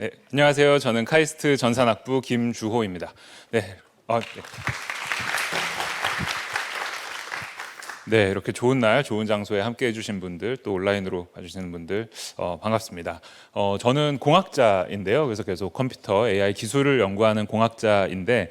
네, 안녕하세요. 저는 카이스트 전산학부 김주호입니다. 네, 네. 네, 이렇게 좋은 날, 좋은 장소에 함께 해주신 분들, 또 온라인으로 봐주시는 분들 반갑습니다. 저는 공학자인데요. 그래서 계속 컴퓨터, AI 기술을 연구하는 공학자인데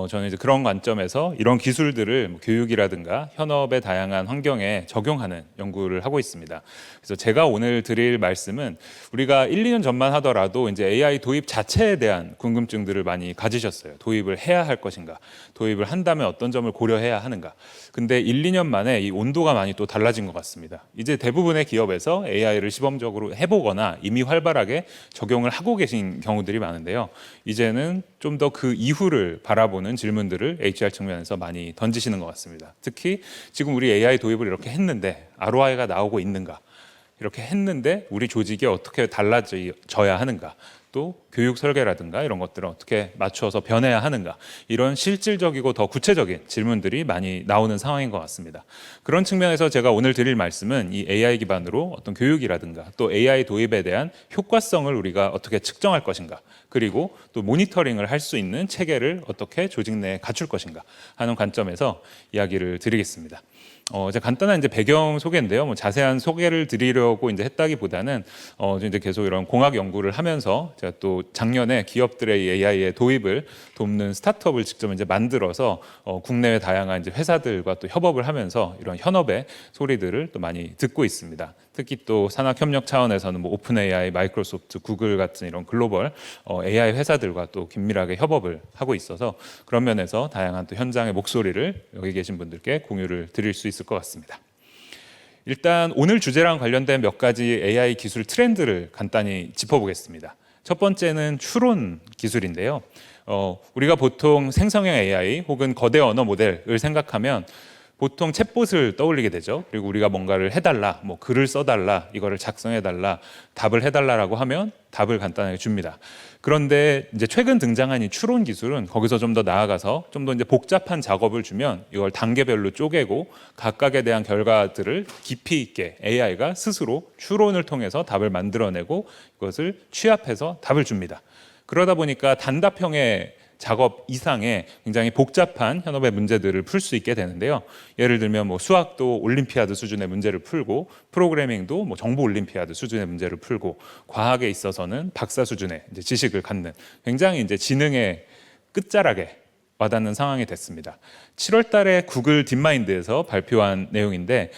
저는 이제 그런 관점에서 이런 기술들을 뭐 교육이라든가 현업의 다양한 환경에 적용하는 연구를 하고 있습니다. 그래서 제가 오늘 드릴 말씀은 우리가 1, 2년 전만 하더라도 이제 AI 도입 자체에 대한 궁금증들을 많이 가지셨어요. 도입을 해야 할 것인가? 도입을 한다면 어떤 점을 고려해야 하는가? 근데 1, 2년 만에 이 온도가 많이 또 달라진 것 같습니다. 이제 대부분의 기업에서 AI를 시범적으로 해보거나 이미 활발하게 적용을 하고 계신 경우들이 많은데요. 이제는 좀 더 그 이후를 바라보는 질문들을 HR 측면에서 많이 던지시는 것 같습니다. 특히 지금 우리 AI 도입을 이렇게 했는데 ROI가 나오고 있는가? 이렇게 했는데 우리 조직이 어떻게 달라져야 하는가? 또 교육 설계라든가 이런 것들을 어떻게 맞춰서 변해야 하는가, 이런 실질적이고 더 구체적인 질문들이 많이 나오는 상황인 것 같습니다. 그런 측면에서 제가 오늘 드릴 말씀은 이 AI 기반으로 어떤 교육이라든가 또 AI 도입에 대한 효과성을 우리가 어떻게 측정할 것인가, 그리고 또 모니터링을 할 수 있는 체계를 어떻게 조직 내에 갖출 것인가 하는 관점에서 이야기를 드리겠습니다. 제가 간단한 이제 배경 소개인데요. 뭐 자세한 소개를 드리려고 이제 했다기보다는 이제 계속 이런 공학 연구를 하면서 제가 또 작년에 기업들의 AI의 도입을 돕는 스타트업을 직접 이제 만들어서 국내외 다양한 이제 회사들과 또 협업을 하면서 이런 현업의 소리들을 또 많이 듣고 있습니다. 특히 또 산학 협력 차원에서는 뭐 오픈 AI, 마이크로소프트, 구글 같은 이런 글로벌 AI 회사들과 또 긴밀하게 협업을 하고 있어서 그런 면에서 다양한 또 현장의 목소리를 여기 계신 분들께 공유를 드릴 수 있을 것 같습니다. 일단 오늘 주제랑 관련된 몇 가지 AI 기술 트렌드를 간단히 짚어보겠습니다. 첫 번째는 추론 기술인데요. 우리가 보통 생성형 AI 혹은 거대 언어 모델을 생각하면 보통 챗봇을 떠올리게 되죠. 그리고 우리가 뭔가를 해달라, 뭐 글을 써달라, 이거를 작성해달라, 답을 해달라라고 하면 답을 간단하게 줍니다. 그런데 이제 최근 등장한 이 추론 기술은 거기서 좀 더 나아가서 좀 더 이제 복잡한 작업을 주면 이걸 단계별로 쪼개고 각각에 대한 결과들을 깊이 있게 AI가 스스로 추론을 통해서 답을 만들어내고 이것을 취합해서 답을 줍니다. 그러다 보니까 단답형의 작업 이상의 굉장히 복잡한 현업의 문제들을 풀 수 있게 되는데요. 예를 들면 뭐 수학도 올림피아드 수준의 문제를 풀고, 프로그래밍도 뭐 정보 올림피아드 수준의 문제를 풀고, 과학에 있어서는 박사 수준의 이제 지식을 갖는 굉장히 이제 지능의 끝자락에 와닿는 상황이 됐습니다. 7월 달에 구글 딥마인드에서 발표한 내용인데,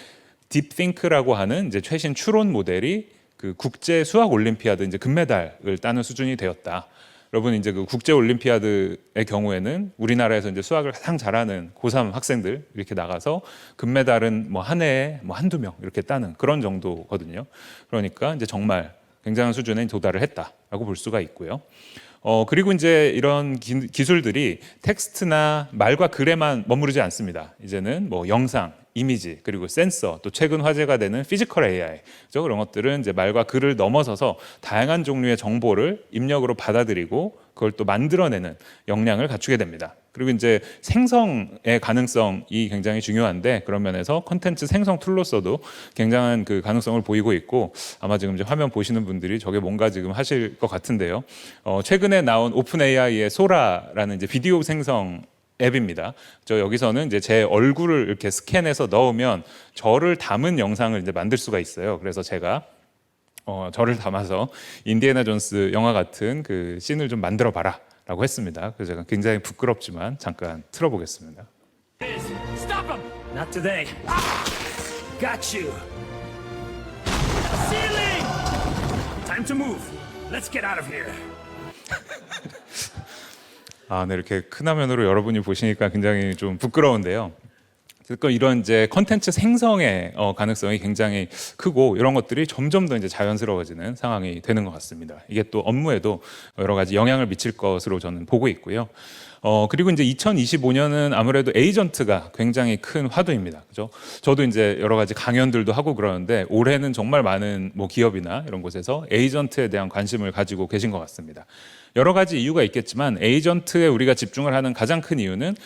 딥띵크라고 하는 이제 최신 추론 모델이 그 국제 수학 올림피아드 이제 금메달을 따는 수준이 되었다. 여러분 이제 그 국제 올림피아드의 경우에는 우리나라에서 이제 수학을 가장 잘하는 고3 학생들 이렇게 나가서 금메달은 뭐 한 해에 뭐 한두 명 이렇게 따는 그런 정도거든요. 그러니까 이제 정말 굉장한 수준에 도달을 했다라고 볼 수가 있고요. 그리고 이제 이런 기술들이 텍스트나 말과 글에만 머무르지 않습니다. 이제는 뭐 영상, 이미지, 그리고 센서, 또 최근 화제가 되는 피지컬 AI, 그죠? 그런 것들은 이제 말과 글을 넘어서서 다양한 종류의 정보를 입력으로 받아들이고 그걸 또 만들어내는 역량을 갖추게 됩니다. 그리고 이제 생성의 가능성이 굉장히 중요한데, 그런 면에서 콘텐츠 생성 툴로서도 굉장한 그 가능성을 보이고 있고, 아마 지금 이제 화면 보시는 분들이 저게 뭔가 지금 하실 것 같은데요. 최근에 나온 오픈 AI의 소라라는 이제 비디오 생성 앱입니다. 저 여기서는 이제 제 얼굴을 이렇게 스캔해서 넣으면 저를 담은 영상을 이제 만들 수가 있어요. 그래서 제가 저를 담아서 인디애나 존스 영화 같은 그 씬을 좀 만들어 봐라 라고 했습니다. 그래서 제가 굉장히 부끄럽지만 잠깐 틀어보겠습니다. Stop him! Not today. Got you. Ceiling! Time to move. Let's get out of here. 네, 이렇게 큰 화면으로 여러분이 보시니까 굉장히 좀 부끄러운데요. 그러니까 이런 이제 컨텐츠 생성의 가능성이 굉장히 크고, 이런 것들이 점점 더 이제 자연스러워지는 상황이 되는 것 같습니다. 이게 또 업무에도 여러 가지 영향을 미칠 것으로 저는 보고 있고요. 그리고 이제 2025년은 아무래도 에이전트가 굉장히 큰 화두입니다. 그죠? 저도 이제 여러 가지 강연들도 하고 그러는데, 올해는 정말 많은 뭐 기업이나 이런 곳에서 에이전트에 대한 관심을 가지고 계신 것 같습니다. 여러 가지 이유가 있겠지만 에이전트에 우리가 집중을 하는 가장 큰 이유는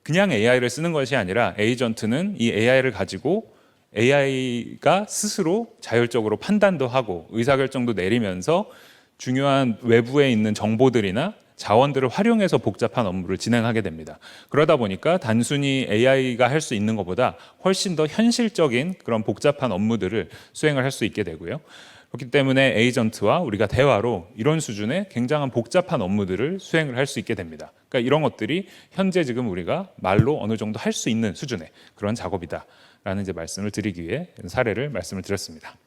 그냥 AI를 쓰는 것이 아니라, 에이전트는 이 AI를 가지고 AI가 스스로 자율적으로 판단도 하고 의사결정도 내리면서 중요한 외부에 있는 정보들이나 자원들을 활용해서 복잡한 업무를 진행하게 됩니다. 그러다 보니까 단순히 AI가 할 수 있는 것보다 훨씬 더 현실적인 그런 복잡한 업무들을 수행을 할 수 있게 되고요. 그렇기 때문에 에이전트와 우리가 대화로 이런 수준의 굉장한 복잡한 업무들을 수행을 할 수 있게 됩니다. 그러니까 이런 것들이 현재 지금 우리가 말로 어느 정도 할 수 있는 수준의 그런 작업이다라는 이제 말씀을 드리기 위해 사례를 말씀을 드렸습니다.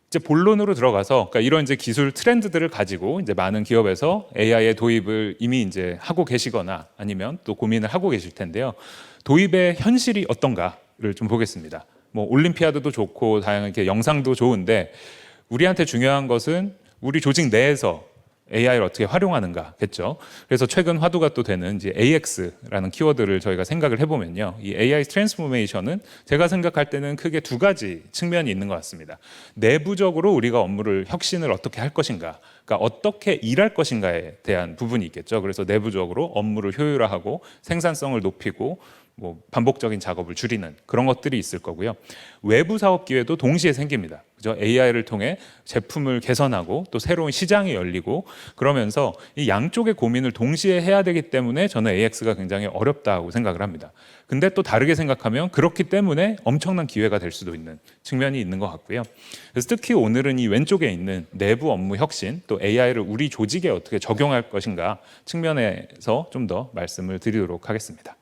이제 본론으로 들어가서 그러니까 이런 이제 기술 트렌드들을 가지고 이제 많은 기업에서 AI의 도입을 이미 이제 하고 계시거나 아니면 또 고민을 하고 계실 텐데요. 도입의 현실이 어떤가를 좀 보겠습니다. 뭐 올림피아드도 좋고 다양하게 영상도 좋은데 우리한테 중요한 것은 우리 조직 내에서 AI를 어떻게 활용하는가겠죠. 그래서 최근 화두가 또 되는 이제 AX라는 키워드를 저희가 생각을 해보면요, 이 AI 트랜스포메이션은 제가 생각할 때는 크게 두 가지 측면이 있는 것 같습니다. 내부적으로 우리가 업무를 혁신을 어떻게 할 것인가, 그러니까 어떻게 일할 것인가에 대한 부분이 있겠죠. 그래서 내부적으로 업무를 효율화하고 생산성을 높이고 뭐 반복적인 작업을 줄이는 그런 것들이 있을 거고요. 외부 사업 기회도 동시에 생깁니다. 그죠? AI를 통해 제품을 개선하고 또 새로운 시장이 열리고 그러면서 이 양쪽의 고민을 동시에 해야 되기 때문에 저는 AX가 굉장히 어렵다고 생각을 합니다. 근데 또 다르게 생각하면 그렇기 때문에 엄청난 기회가 될 수도 있는 측면이 있는 것 같고요. 그래서 특히 오늘은 이 왼쪽에 있는 내부 업무 혁신 또 AI를 우리 조직에 어떻게 적용할 것인가 측면에서 좀 더 말씀을 드리도록 하겠습니다.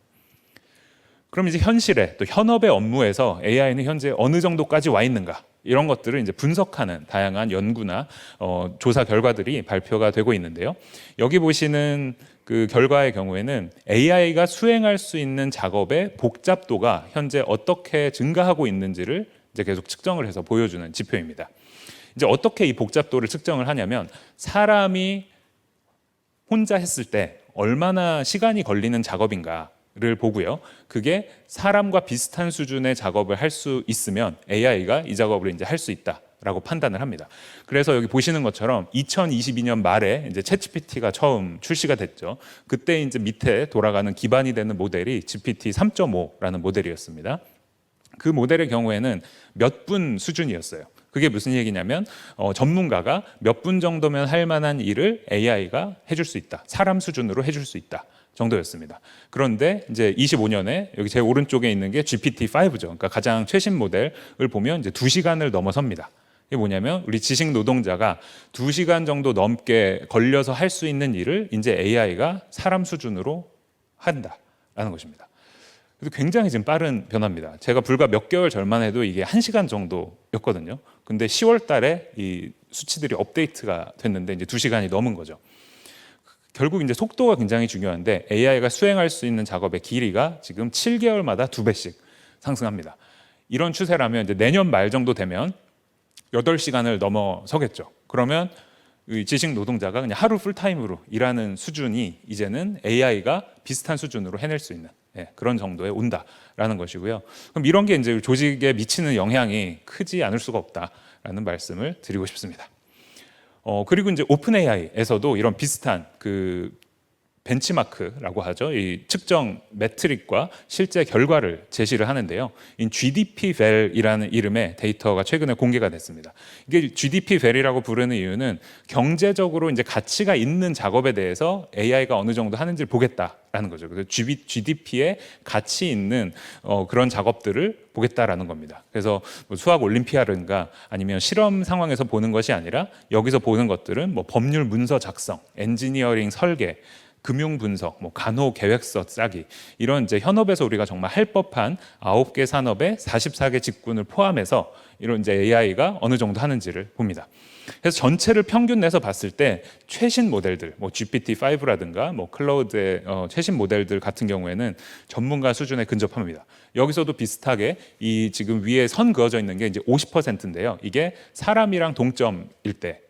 그럼 이제 현실에 또 현업의 업무에서 AI는 현재 어느 정도까지 와 있는가 이런 것들을 이제 분석하는 다양한 연구나 조사 결과들이 발표가 되고 있는데요. 여기 보시는 그 결과의 경우에는 AI가 수행할 수 있는 작업의 복잡도가 현재 어떻게 증가하고 있는지를 이제 계속 측정을 해서 보여주는 지표입니다. 이제 어떻게 이 복잡도를 측정을 하냐면 사람이 혼자 했을 때 얼마나 시간이 걸리는 작업인가 를 보고요. 그게 사람과 비슷한 수준의 작업을 할 수 있으면 AI가 이 작업을 이제 할 수 있다라고 판단을 합니다. 그래서 여기 보시는 것처럼 2022년 말에 이제 챗GPT가 처음 출시가 됐죠. 그때 이제 밑에 돌아가는 기반이 되는 모델이 GPT 3.5라는 모델이었습니다. 그 모델의 경우에는 몇 분 수준이었어요. 그게 무슨 얘기냐면 전문가가 몇 분 정도면 할 만한 일을 AI가 해줄 수 있다. 사람 수준으로 해줄 수 있다. 정도였습니다. 그런데 이제 25년에 여기 제 오른쪽에 있는 게 GPT-5죠. 그러니까 가장 최신 모델을 보면 이제 2시간을 넘어섭니다. 이게 뭐냐면 우리 지식 노동자가 2시간 정도 넘게 걸려서 할 수 있는 일을 이제 AI가 사람 수준으로 한다라는 것입니다. 그래서 굉장히 지금 빠른 변화입니다. 제가 불과 몇 개월 전만 해도 이게 1시간 정도였거든요. 근데 10월 달에 이 수치들이 업데이트가 됐는데 이제 2시간이 넘은 거죠. 결국 이제 속도가 굉장히 중요한데 AI가 수행할 수 있는 작업의 길이가 지금 7개월마다 2배씩 상승합니다. 이런 추세라면 이제 내년 말 정도 되면 8시간을 넘어서겠죠. 그러면 지식 노동자가 그냥 하루 풀타임으로 일하는 수준이 이제는 AI가 비슷한 수준으로 해낼 수 있는 그런 정도에 온다라는 것이고요. 그럼 이런 게 이제 조직에 미치는 영향이 크지 않을 수가 없다라는 말씀을 드리고 싶습니다. 그리고 이제 오픈 AI에서도 이런 비슷한 그 벤치마크라고 하죠. 이 측정 매트릭과 실제 결과를 제시를 하는데요. 이 GDPVal이라는 이름의 데이터가 최근에 공개가 됐습니다. 이게 GDPVal이라고 부르는 이유는 경제적으로 이제 가치가 있는 작업에 대해서 AI가 어느 정도 하는지를 보겠다라는 거죠. 그래서 GDP에 가치 있는 그런 작업들을 보겠다라는 겁니다. 그래서 뭐 수학 올림피아드인가 아니면 실험 상황에서 보는 것이 아니라 여기서 보는 것들은 뭐 법률 문서 작성, 엔지니어링 설계, 금융 분석, 뭐 간호 계획서 짜기 이런 이제 현업에서 우리가 정말 할 법한 9개 산업의 44개 직군을 포함해서 이런 이제 AI가 어느 정도 하는지를 봅니다. 그래서 전체를 평균 내서 봤을 때 최신 모델들, 뭐 GPT-5라든가 뭐 클라우드의 최신 모델들 같은 경우에는 전문가 수준에 근접합니다. 여기서도 비슷하게 이 지금 위에 선 그어져 있는 게 이제 50%인데요. 이게 사람이랑 동점일 때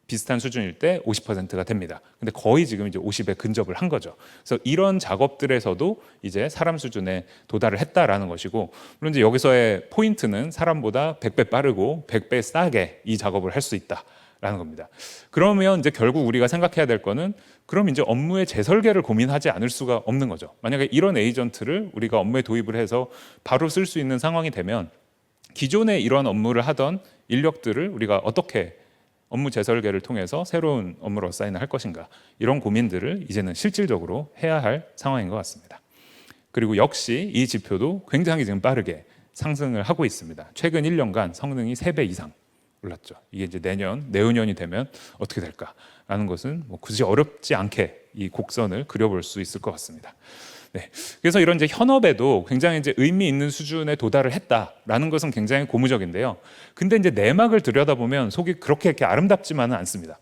비슷한 수준일 때 50%가 됩니다. 근데 거의 지금 이제 50에 근접을 한 거죠. 그래서 이런 작업들에서도 이제 사람 수준에 도달을 했다라는 것이고, 물론 이제 여기서의 포인트는 사람보다 100배 빠르고 100배 싸게 이 작업을 할 수 있다라는 겁니다. 그러면 이제 결국 우리가 생각해야 될 거는 그럼 이제 업무의 재설계를 고민하지 않을 수가 없는 거죠. 만약에 이런 에이전트를 우리가 업무에 도입을 해서 바로 쓸 수 있는 상황이 되면 기존에 이런 업무를 하던 인력들을 우리가 어떻게 업무 재설계를 통해서 새로운 업무를 어사인을 할 것인가, 이런 고민들을 이제는 실질적으로 해야 할 상황인 것 같습니다. 그리고 역시 이 지표도 굉장히 지금 빠르게 상승을 하고 있습니다. 최근 1년간 성능이 3배 이상 올랐죠. 이게 이제 내후년이 되면 어떻게 될까라는 것은 뭐 굳이 어렵지 않게 이 곡선을 그려볼 수 있을 것 같습니다. 네. 그래서 이런 이제 현업에도 굉장히 이제 의미 있는 수준에 도달을 했다라는 것은 굉장히 고무적인데요. 근데 이제 내막을 들여다보면 속이 그렇게 이렇게 아름답지만은 않습니다.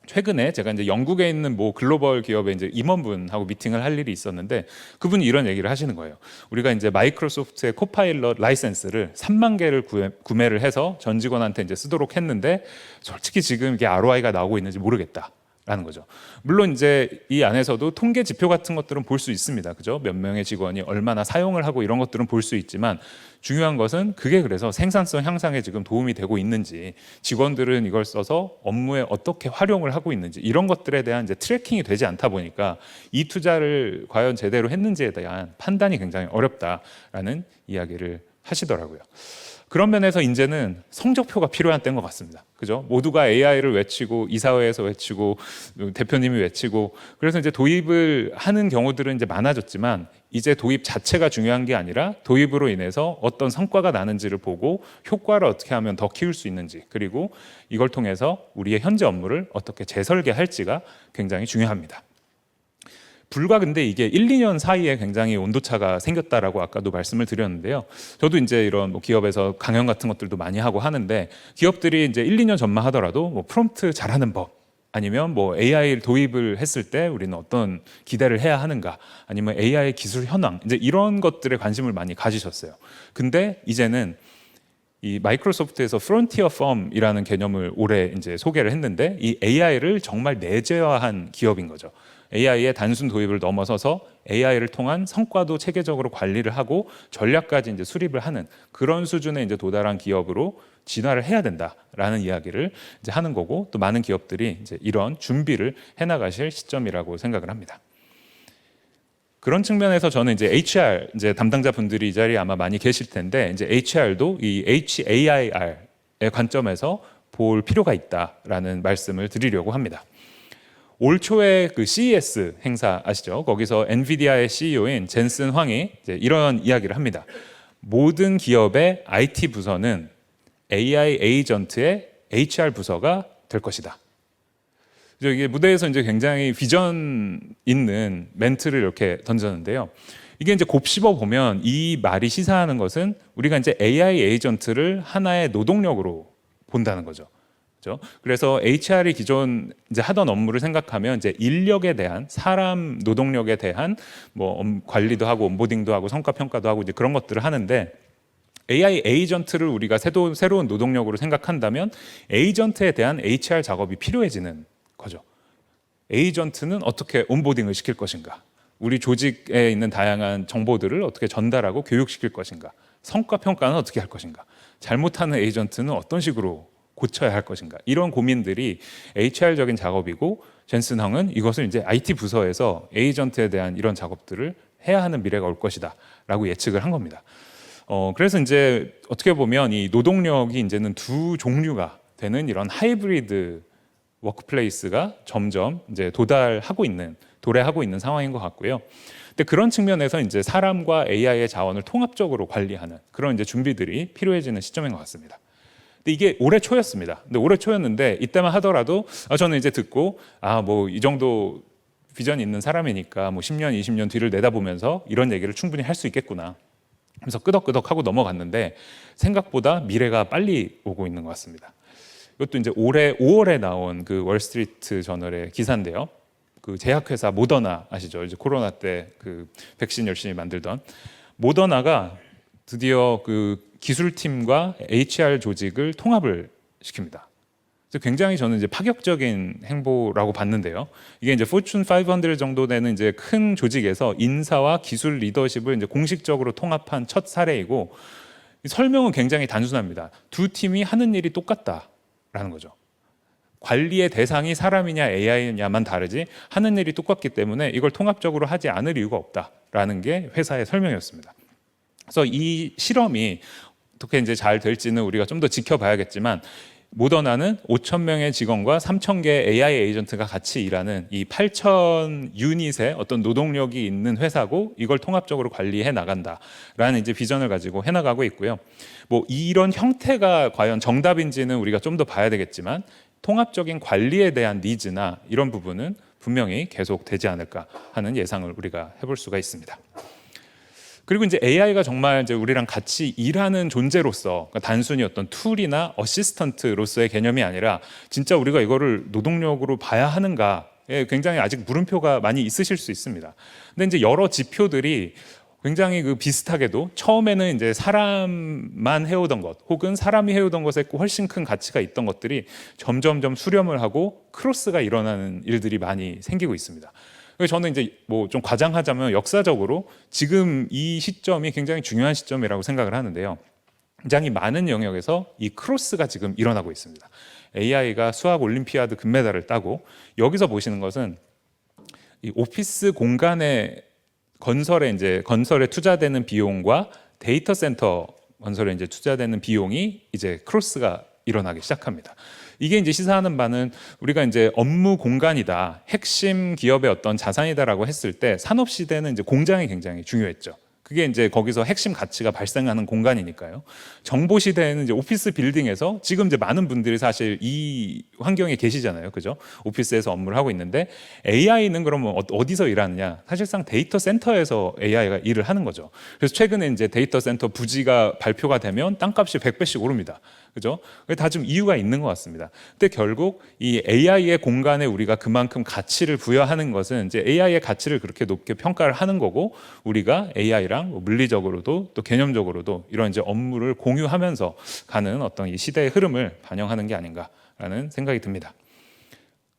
최근에 제가 이제 영국에 있는 뭐 글로벌 기업의 이제 임원분하고 미팅을 할 일이 있었는데, 그분이 이런 얘기를 하시는 거예요. 우리가 이제 마이크로소프트의 코파일럿 라이센스를 3만 개를 구매를 해서 전 직원한테 이제 쓰도록 했는데, 솔직히 지금 이게 ROI가 나오고 있는지 모르겠다. 라는 거죠. 물론 이제 이 안에서도 통계 지표 같은 것들은 볼 수 있습니다. 그죠? 몇 명의 직원이 얼마나 사용을 하고 이런 것들은 볼 수 있지만, 중요한 것은 그게 그래서 생산성 향상에 지금 도움이 되고 있는지, 직원들은 이걸 써서 업무에 어떻게 활용을 하고 있는지, 이런 것들에 대한 이제 트래킹이 되지 않다 보니까 이 투자를 과연 제대로 했는지에 대한 판단이 굉장히 어렵다라는 이야기를 하시더라고요. 그런 면에서 이제는 성적표가 필요한 때인 것 같습니다. 그죠? 모두가 AI를 외치고, 이사회에서 외치고, 대표님이 외치고, 그래서 이제 도입을 하는 경우들은 이제 많아졌지만, 이제 도입 자체가 중요한 게 아니라 도입으로 인해서 어떤 성과가 나는지를 보고 효과를 어떻게 하면 더 키울 수 있는지, 그리고 이걸 통해서 우리의 현재 업무를 어떻게 재설계할지가 굉장히 중요합니다. 불과 근데 이게 1, 2년 사이에 굉장히 온도차가 생겼다라고 아까도 말씀을 드렸는데요. 저도 이제 이런 뭐 기업에서 강연 같은 것들도 많이 하고 하는데, 기업들이 이제 1, 2년 전만 하더라도 뭐 프롬프트 잘하는 법, 아니면 뭐 AI 도입을 했을 때 우리는 어떤 기대를 해야 하는가, 아니면 AI 기술 현황, 이제 이런 것들에 관심을 많이 가지셨어요. 근데 이제는 이 마이크로소프트에서 프론티어 펌이라는 개념을 올해 이제 소개를 했는데, 이 AI를 정말 내재화한 기업인 거죠. AI의 단순 도입을 넘어서서 AI를 통한 성과도 체계적으로 관리를 하고 전략까지 이제 수립을 하는 그런 수준에 이제 도달한 기업으로 진화를 해야 된다라는 이야기를 이제 하는 거고, 또 많은 기업들이 이제 이런 준비를 해나가실 시점이라고 생각을 합니다. 그런 측면에서 저는 이제 HR 이제 담당자 분들이 이 자리에 아마 많이 계실 텐데, 이제 HR도 이 HAIR의 관점에서 볼 필요가 있다라는 말씀을 드리려고 합니다. 올 초에 그 CES 행사 아시죠? 거기서 엔비디아의 CEO인 젠슨 황이 이제 이런 이야기를 합니다. 모든 기업의 IT 부서는 AI 에이전트의 HR 부서가 될 것이다. 이게 무대에서 이제 굉장히 비전 있는 멘트를 이렇게 던졌는데요. 이게 이제 곱씹어 보면 이 말이 시사하는 것은 우리가 이제 AI 에이전트를 하나의 노동력으로 본다는 거죠. 그래서 HR이 기존 이제 하던 업무를 생각하면 이제 인력에 대한, 사람 노동력에 대한 뭐 관리도 하고 온보딩도 하고 성과 평가도 하고 이제 그런 것들을 하는데, AI 에이전트를 우리가 새로운 노동력으로 생각한다면 에이전트에 대한 HR 작업이 필요해지는 거죠. 에이전트는 어떻게 온보딩을 시킬 것인가? 우리 조직에 있는 다양한 정보들을 어떻게 전달하고 교육시킬 것인가? 성과 평가는 어떻게 할 것인가? 잘못하는 에이전트는 어떤 식으로 고쳐야 할 것인가, 이런 고민들이 HR적인 작업이고, 젠슨 황은 이것을 이제 IT 부서에서 에이전트에 대한 이런 작업들을 해야 하는 미래가 올 것이다 라고 예측을 한 겁니다. 그래서 이제 어떻게 보면 이 노동력이 이제는 두 종류가 되는 이런 하이브리드 워크플레이스가 점점 이제 도래하고 있는 상황인 것 같고요. 근데 그런 측면에서 이제 사람과 AI의 자원을 통합적으로 관리하는 그런 이제 준비들이 필요해지는 시점인 것 같습니다. 근데 이게 올해 초였습니다. 근데 올해 초였는데 이때만 하더라도 저는 이제 듣고 뭐 이 정도 비전이 있는 사람이니까 뭐 10년, 20년 뒤를 내다보면서 이런 얘기를 충분히 할 수 있겠구나 하면서 끄덕끄덕하고 넘어갔는데, 생각보다 미래가 빨리 오고 있는 것 같습니다. 이것도 이제 올해 5월에 나온 그 월스트리트 저널의 기사인데요. 그 제약회사 모더나 아시죠? 이제 코로나 때 그 백신 열심히 만들던 모더나가 드디어 그 기술팀과 HR 조직을 통합을 시킵니다. 그래서 굉장히 저는 이제 파격적인 행보라고 봤는데요. 이게 이제 포춘 500 정도 되는 이제 큰 조직에서 인사와 기술 리더십을 이제 공식적으로 통합한 첫 사례이고, 설명은 굉장히 단순합니다. 두 팀이 하는 일이 똑같다라는 거죠. 관리의 대상이 사람이냐 AI냐만 다르지 하는 일이 똑같기 때문에 이걸 통합적으로 하지 않을 이유가 없다라는 게 회사의 설명이었습니다. 그래서 이 실험이 어떻게 이제 잘 될지는 우리가 좀 더 지켜봐야겠지만, 모더나는 5,000명의 직원과 3,000개의 AI 에이전트가 같이 일하는 이 8,000 유닛의 어떤 노동력이 있는 회사고 이걸 통합적으로 관리해 나간다라는 이제 비전을 가지고 해 나가고 있고요. 뭐 이런 형태가 과연 정답인지는 우리가 좀 더 봐야 되겠지만 통합적인 관리에 대한 니즈나 이런 부분은 분명히 계속 되지 않을까 하는 예상을 우리가 해볼 수가 있습니다. 그리고 이제 AI가 정말 이제 우리랑 같이 일하는 존재로서 그러니까 단순히 어떤 툴이나 어시스턴트로서의 개념이 아니라 진짜 우리가 이거를 노동력으로 봐야 하는가에 굉장히 아직 물음표가 많이 있으실 수 있습니다. 근데 이제 여러 지표들이 굉장히 그 비슷하게도 처음에는 이제 사람만 해오던 것 혹은 사람이 해오던 것에 훨씬 큰 가치가 있던 것들이 점점점 수렴을 하고 크로스가 일어나는 일들이 많이 생기고 있습니다. 그래서 저는 이제 뭐 좀 과장하자면 역사적으로 지금 이 시점이 굉장히 중요한 시점이라고 생각을 하는데요. 굉장히 많은 영역에서 이 크로스가 지금 일어나고 있습니다. AI가 수학 올림피아드 금메달을 따고 여기서 보시는 것은 이 오피스 공간의 건설에 투자되는 비용과 데이터 센터 건설에 이제 투자되는 비용이 이제 크로스가 일어나기 시작합니다. 이게 이제 시사하는 바는 우리가 이제 업무 공간이다, 핵심 기업의 어떤 자산이다라고 했을 때 산업 시대는 이제 공장이 굉장히 중요했죠. 그게 이제 거기서 핵심 가치가 발생하는 공간이니까요. 정보 시대에는 이제 오피스 빌딩에서 지금 이제 많은 분들이 사실 이 환경에 계시잖아요. 그죠? 오피스에서 업무를 하고 있는데 AI는 그러면 어디서 일하느냐? 사실상 데이터 센터에서 AI가 일을 하는 거죠. 그래서 최근에 이제 데이터 센터 부지가 발표가 되면 땅값이 100배씩 오릅니다. 그죠? 다 좀 이유가 있는 것 같습니다. 근데 결국 이 AI의 공간에 우리가 그만큼 가치를 부여하는 것은 이제 AI의 가치를 그렇게 높게 평가를 하는 거고 우리가 AI랑 물리적으로도 또 개념적으로도 이런 이제 업무를 공유하면서 가는 어떤 이 시대의 흐름을 반영하는 게 아닌가라는 생각이 듭니다.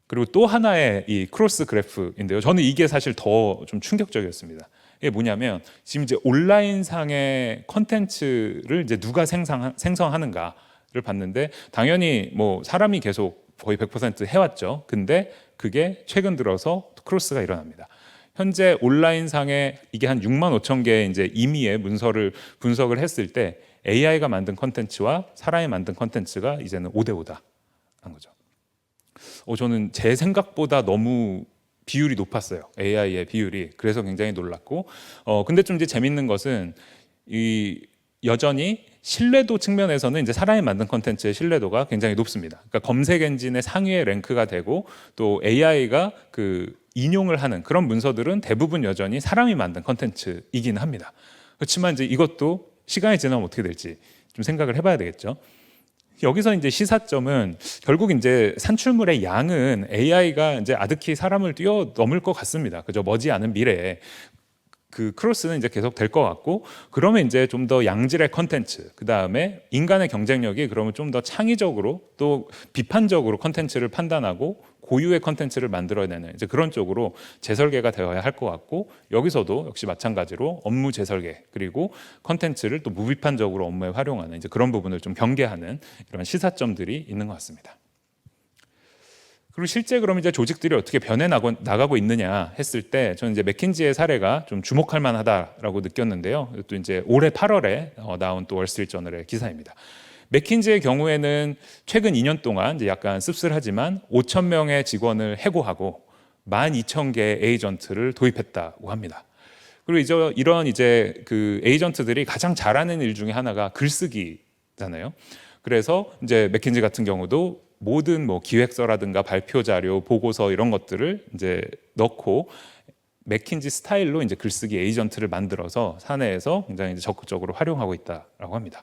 그리고 또 하나의 이 크로스 그래프인데요. 저는 이게 사실 더 좀 충격적이었습니다. 이게 뭐냐면 지금 이제 온라인상의 컨텐츠를 이제 누가 생성하는가 를 봤는데 당연히 뭐 사람이 계속 거의 100% 해왔죠. 근데 그게 최근 들어서 크로스가 일어납니다. 현재 온라인상에 이게 한 6만 5천 개의 이제 임의의 문서를 분석을 했을 때 AI가 만든 컨텐츠와 사람이 만든 컨텐츠가 이제는 5대 5다 한 거죠. 저는 제 생각보다 너무 비율이 높았어요. AI의 비율이. 그래서 굉장히 놀랐고 근데 좀 이제 재밌는 것은 이 여전히 신뢰도 측면에서는 이제 사람이 만든 컨텐츠의 신뢰도가 굉장히 높습니다. 그러니까 검색 엔진의 상위에 랭크가 되고 또 AI가 그 인용을 하는 그런 문서들은 대부분 여전히 사람이 만든 컨텐츠이긴 합니다. 그렇지만 이제 이것도 시간이 지나면 어떻게 될지 좀 생각을 해봐야 되겠죠. 여기서 이제 시사점은 결국 이제 산출물의 양은 AI가 이제 아득히 사람을 뛰어넘을 것 같습니다. 그죠? 머지않은 미래에. 그 크로스는 이제 계속 될 것 같고 그러면 이제 좀 더 양질의 컨텐츠 그 다음에 인간의 경쟁력이 그러면 좀 더 창의적으로 또 비판적으로 컨텐츠를 판단하고 고유의 컨텐츠를 만들어내는 이제 그런 쪽으로 재설계가 되어야 할 것 같고 여기서도 역시 마찬가지로 업무 재설계 그리고 컨텐츠를 또 무비판적으로 업무에 활용하는 이제 그런 부분을 좀 경계하는 이런 시사점들이 있는 것 같습니다. 그리고 실제 그럼 이제 조직들이 어떻게 변해 나가고 있느냐 했을 때 저는 이제 맥킨지의 사례가 좀 주목할 만하다라고 느꼈는데요. 또 이제 올해 8월에 나온 또 월스트리트저널의 기사입니다. 맥킨지의 경우에는 최근 2년 동안 이제 약간 씁쓸하지만 5천 명의 직원을 해고하고 12,000개의 에이전트를 도입했다고 합니다. 그리고 이런 이제 그 에이전트들이 가장 잘하는 일 중에 하나가 글쓰기잖아요. 그래서 이제 맥킨지 같은 경우도 모든 뭐 기획서라든가 발표 자료, 보고서 이런 것들을 이제 넣고 맥킨지 스타일로 이제 글쓰기 에이전트를 만들어서 사내에서 굉장히 이제 적극적으로 활용하고 있다라고 합니다.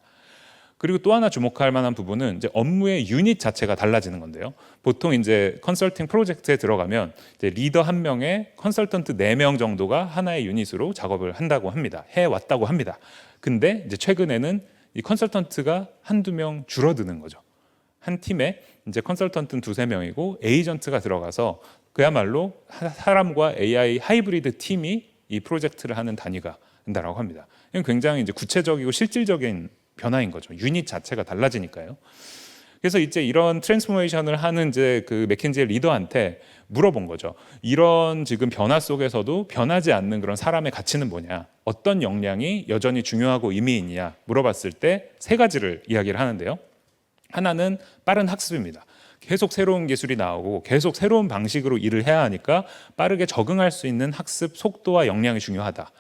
그리고 또 하나 주목할 만한 부분은 이제 업무의 유닛 자체가 달라지는 건데요. 보통 이제 컨설팅 프로젝트에 들어가면 이제 리더 한 명에 컨설턴트 4명 정도가 하나의 유닛으로 작업을 한다고 합니다. 해왔다고 합니다. 근데 이제 최근에는 이 컨설턴트가 한두 명 줄어드는 거죠. 한 팀에 이제 컨설턴트는 2-3명이고 에이전트가 들어가서 그야말로 사람과 AI 하이브리드 팀이 이 프로젝트를 하는 단위가 된다라고 합니다. 이건 굉장히 이제 구체적이고 실질적인 변화인 거죠. 유닛 자체가 달라지니까요. 그래서 이제 이런 트랜스포메이션을 하는 이제 그 맥킨지의 리더한테 물어본 거죠. 이런 지금 변화 속에서도 변하지 않는 그런 사람의 가치는 뭐냐? 어떤 역량이 여전히 중요하고 의미 있냐? 물어봤을 때 3가지를 이야기를 하는데요. 하나는 빠른 학습입니다. 계속 새로운 기술이 나오고 계속 새로운 방식으로 일을 해야 하니까 빠르게 적응할 수 있는 학습 속도와 역량이 중요하다.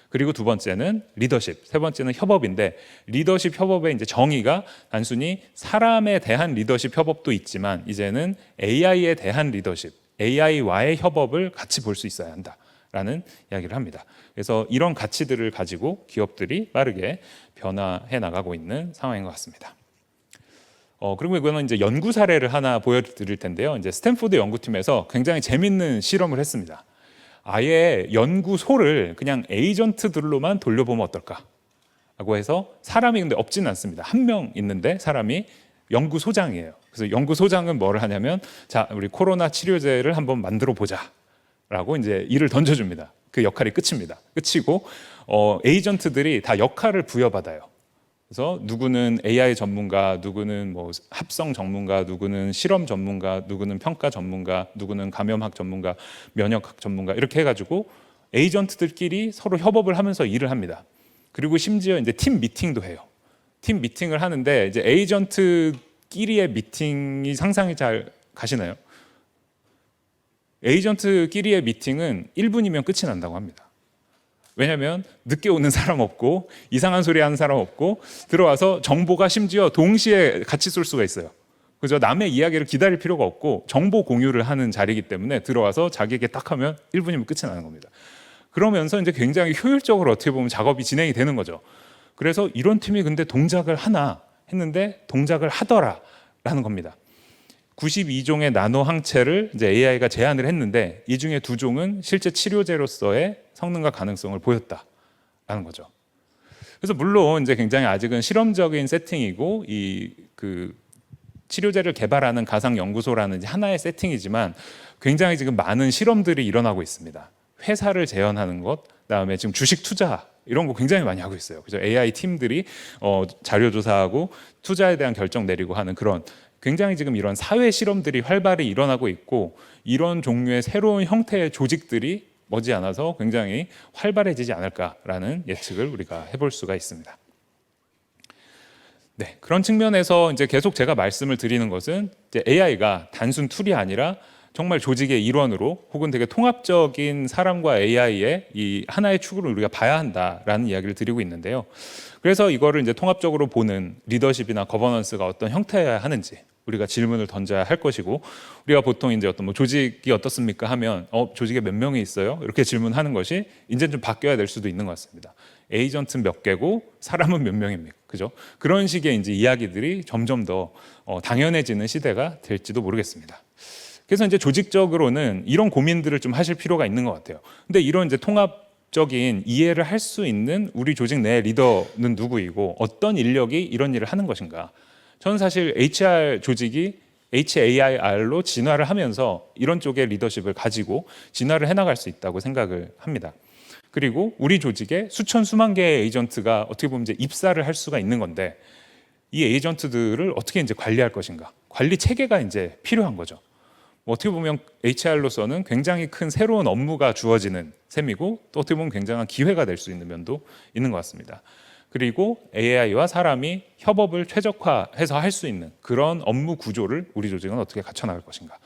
그리고 두 번째는 리더십, 세 번째는 협업인데, 리더십 협업의 이제 정의가 단순히 사람에 대한 리더십 협업도 있지만 이제는 AI에 대한 리더십, AI와의 협업을 같이 볼 수 있어야 한다라는 이야기를 합니다. 그래서 이런 가치들을 가지고 기업들이 빠르게 변화해 나가고 있는 상황인 것 같습니다. 그리고 이거는 이제 연구 사례를 하나 보여드릴 텐데요. 이제 스탠포드 연구팀에서 굉장히 재밌는 실험을 했습니다. 아예 연구소를 그냥 에이전트들로만 돌려보면 어떨까? 라고 해서 사람이 근데 없지는 않습니다. 한 명 있는데 사람이 연구소장이에요. 그래서 연구소장은 뭐를 하냐면, 자, 우리 코로나 치료제를 한번 만들어 보자 라고 이제 일을 던져줍니다. 그 역할이 끝입니다. 끝이고 에이전트들이 다 역할을 부여받아요. 그래서 누구는 AI 전문가, 누구는 뭐 합성 전문가, 누구는 실험 전문가, 누구는 평가 전문가, 누구는 감염학 전문가, 면역학 전문가, 이렇게 해가지고 에이전트들끼리 서로 협업을 하면서 일을 합니다. 그리고 심지어 이제 팀 미팅도 해요. 팀 미팅을 하는데 이제 에이전트끼리의 미팅이 상상이 잘 가시나요? 에이전트끼리의 미팅은 1분이면 끝이 난다고 합니다. 왜냐하면 늦게 오는 사람 없고 이상한 소리 하는 사람 없고 들어와서 정보가 심지어 동시에 같이 쏠 수가 있어요. 그죠? 남의 이야기를 기다릴 필요가 없고 정보 공유를 하는 자리이기 때문에 들어와서 자기에게 딱 하면 1분이면 끝이 나는 겁니다. 그러면서 이제 굉장히 효율적으로 어떻게 보면 작업이 진행이 되는 거죠. 그래서 이런 팀이 근데 동작을 하나 했는데 동작을 하더라라는 겁니다. 92종의 나노 항체를 이제 AI가 제안을 했는데 이 중에 2종은 실제 치료제로서의 성능과 가능성을 보였다라는 거죠. 그래서 물론 이제 굉장히 아직은 실험적인 세팅이고 이 그 치료제를 개발하는 가상 연구소라는 하나의 세팅이지만 굉장히 지금 많은 실험들이 일어나고 있습니다. 회사를 재현하는 것, 그다음에 지금 주식 투자 이런 거 굉장히 많이 하고 있어요. 그죠? AI 팀들이 자료 조사하고 투자에 대한 결정 내리고 하는 그런 굉장히 지금 이런 사회 실험들이 활발히 일어나고 있고, 이런 종류의 새로운 형태의 조직들이 머지않아서 굉장히 활발해지지 않을까라는 예측을 우리가 해볼 수가 있습니다. 네, 그런 측면에서 이제 계속 제가 말씀을 드리는 것은 이제 AI가 단순 툴이 아니라 정말 조직의 일원으로 혹은 되게 통합적인 사람과 AI의 이 하나의 축으로 우리가 봐야 한다라는 이야기를 드리고 있는데요. 그래서 이거를 이제 통합적으로 보는 리더십이나 거버넌스가 어떤 형태여야 하는지 우리가 질문을 던져야 할 것이고, 우리가 보통 이제 어떤 뭐 조직이 어떻습니까 하면 조직에 몇 명이 있어요? 이렇게 질문하는 것이 이제 좀 바뀌어야 될 수도 있는 것 같습니다. 에이전트는 몇 개고 사람은 몇 명입니까? 그죠? 그런 식의 이제 이야기들이 점점 더 당연해지는 시대가 될지도 모르겠습니다. 그래서 이제 조직적으로는 이런 고민들을 좀 하실 필요가 있는 것 같아요. 근데 이런 이제 통합적인 이해를 할 수 있는 우리 조직 내 리더는 누구이고 어떤 인력이 이런 일을 하는 것인가? 저는 사실 HR 조직이 HAIR로 진화를 하면서 이런 쪽의 리더십을 가지고 진화를 해나갈 수 있다고 생각을 합니다. 그리고 우리 조직에 수천 수만 개의 에이전트가 어떻게 보면 이제 입사를 할 수가 있는 건데, 이 에이전트들을 어떻게 이제 관리할 것인가? 관리 체계가 이제 필요한 거죠. 어떻게 보면 HR로서는 굉장히 큰 새로운 업무가 주어지는 셈이고, 또 어떻게 보면 굉장한 기회가 될 수 있는 면도 있는 것 같습니다. 그리고 AI와 사람이 협업을 최적화해서 할 수 있는 그런 업무 구조를 우리 조직은 어떻게 갖춰나갈 것인가?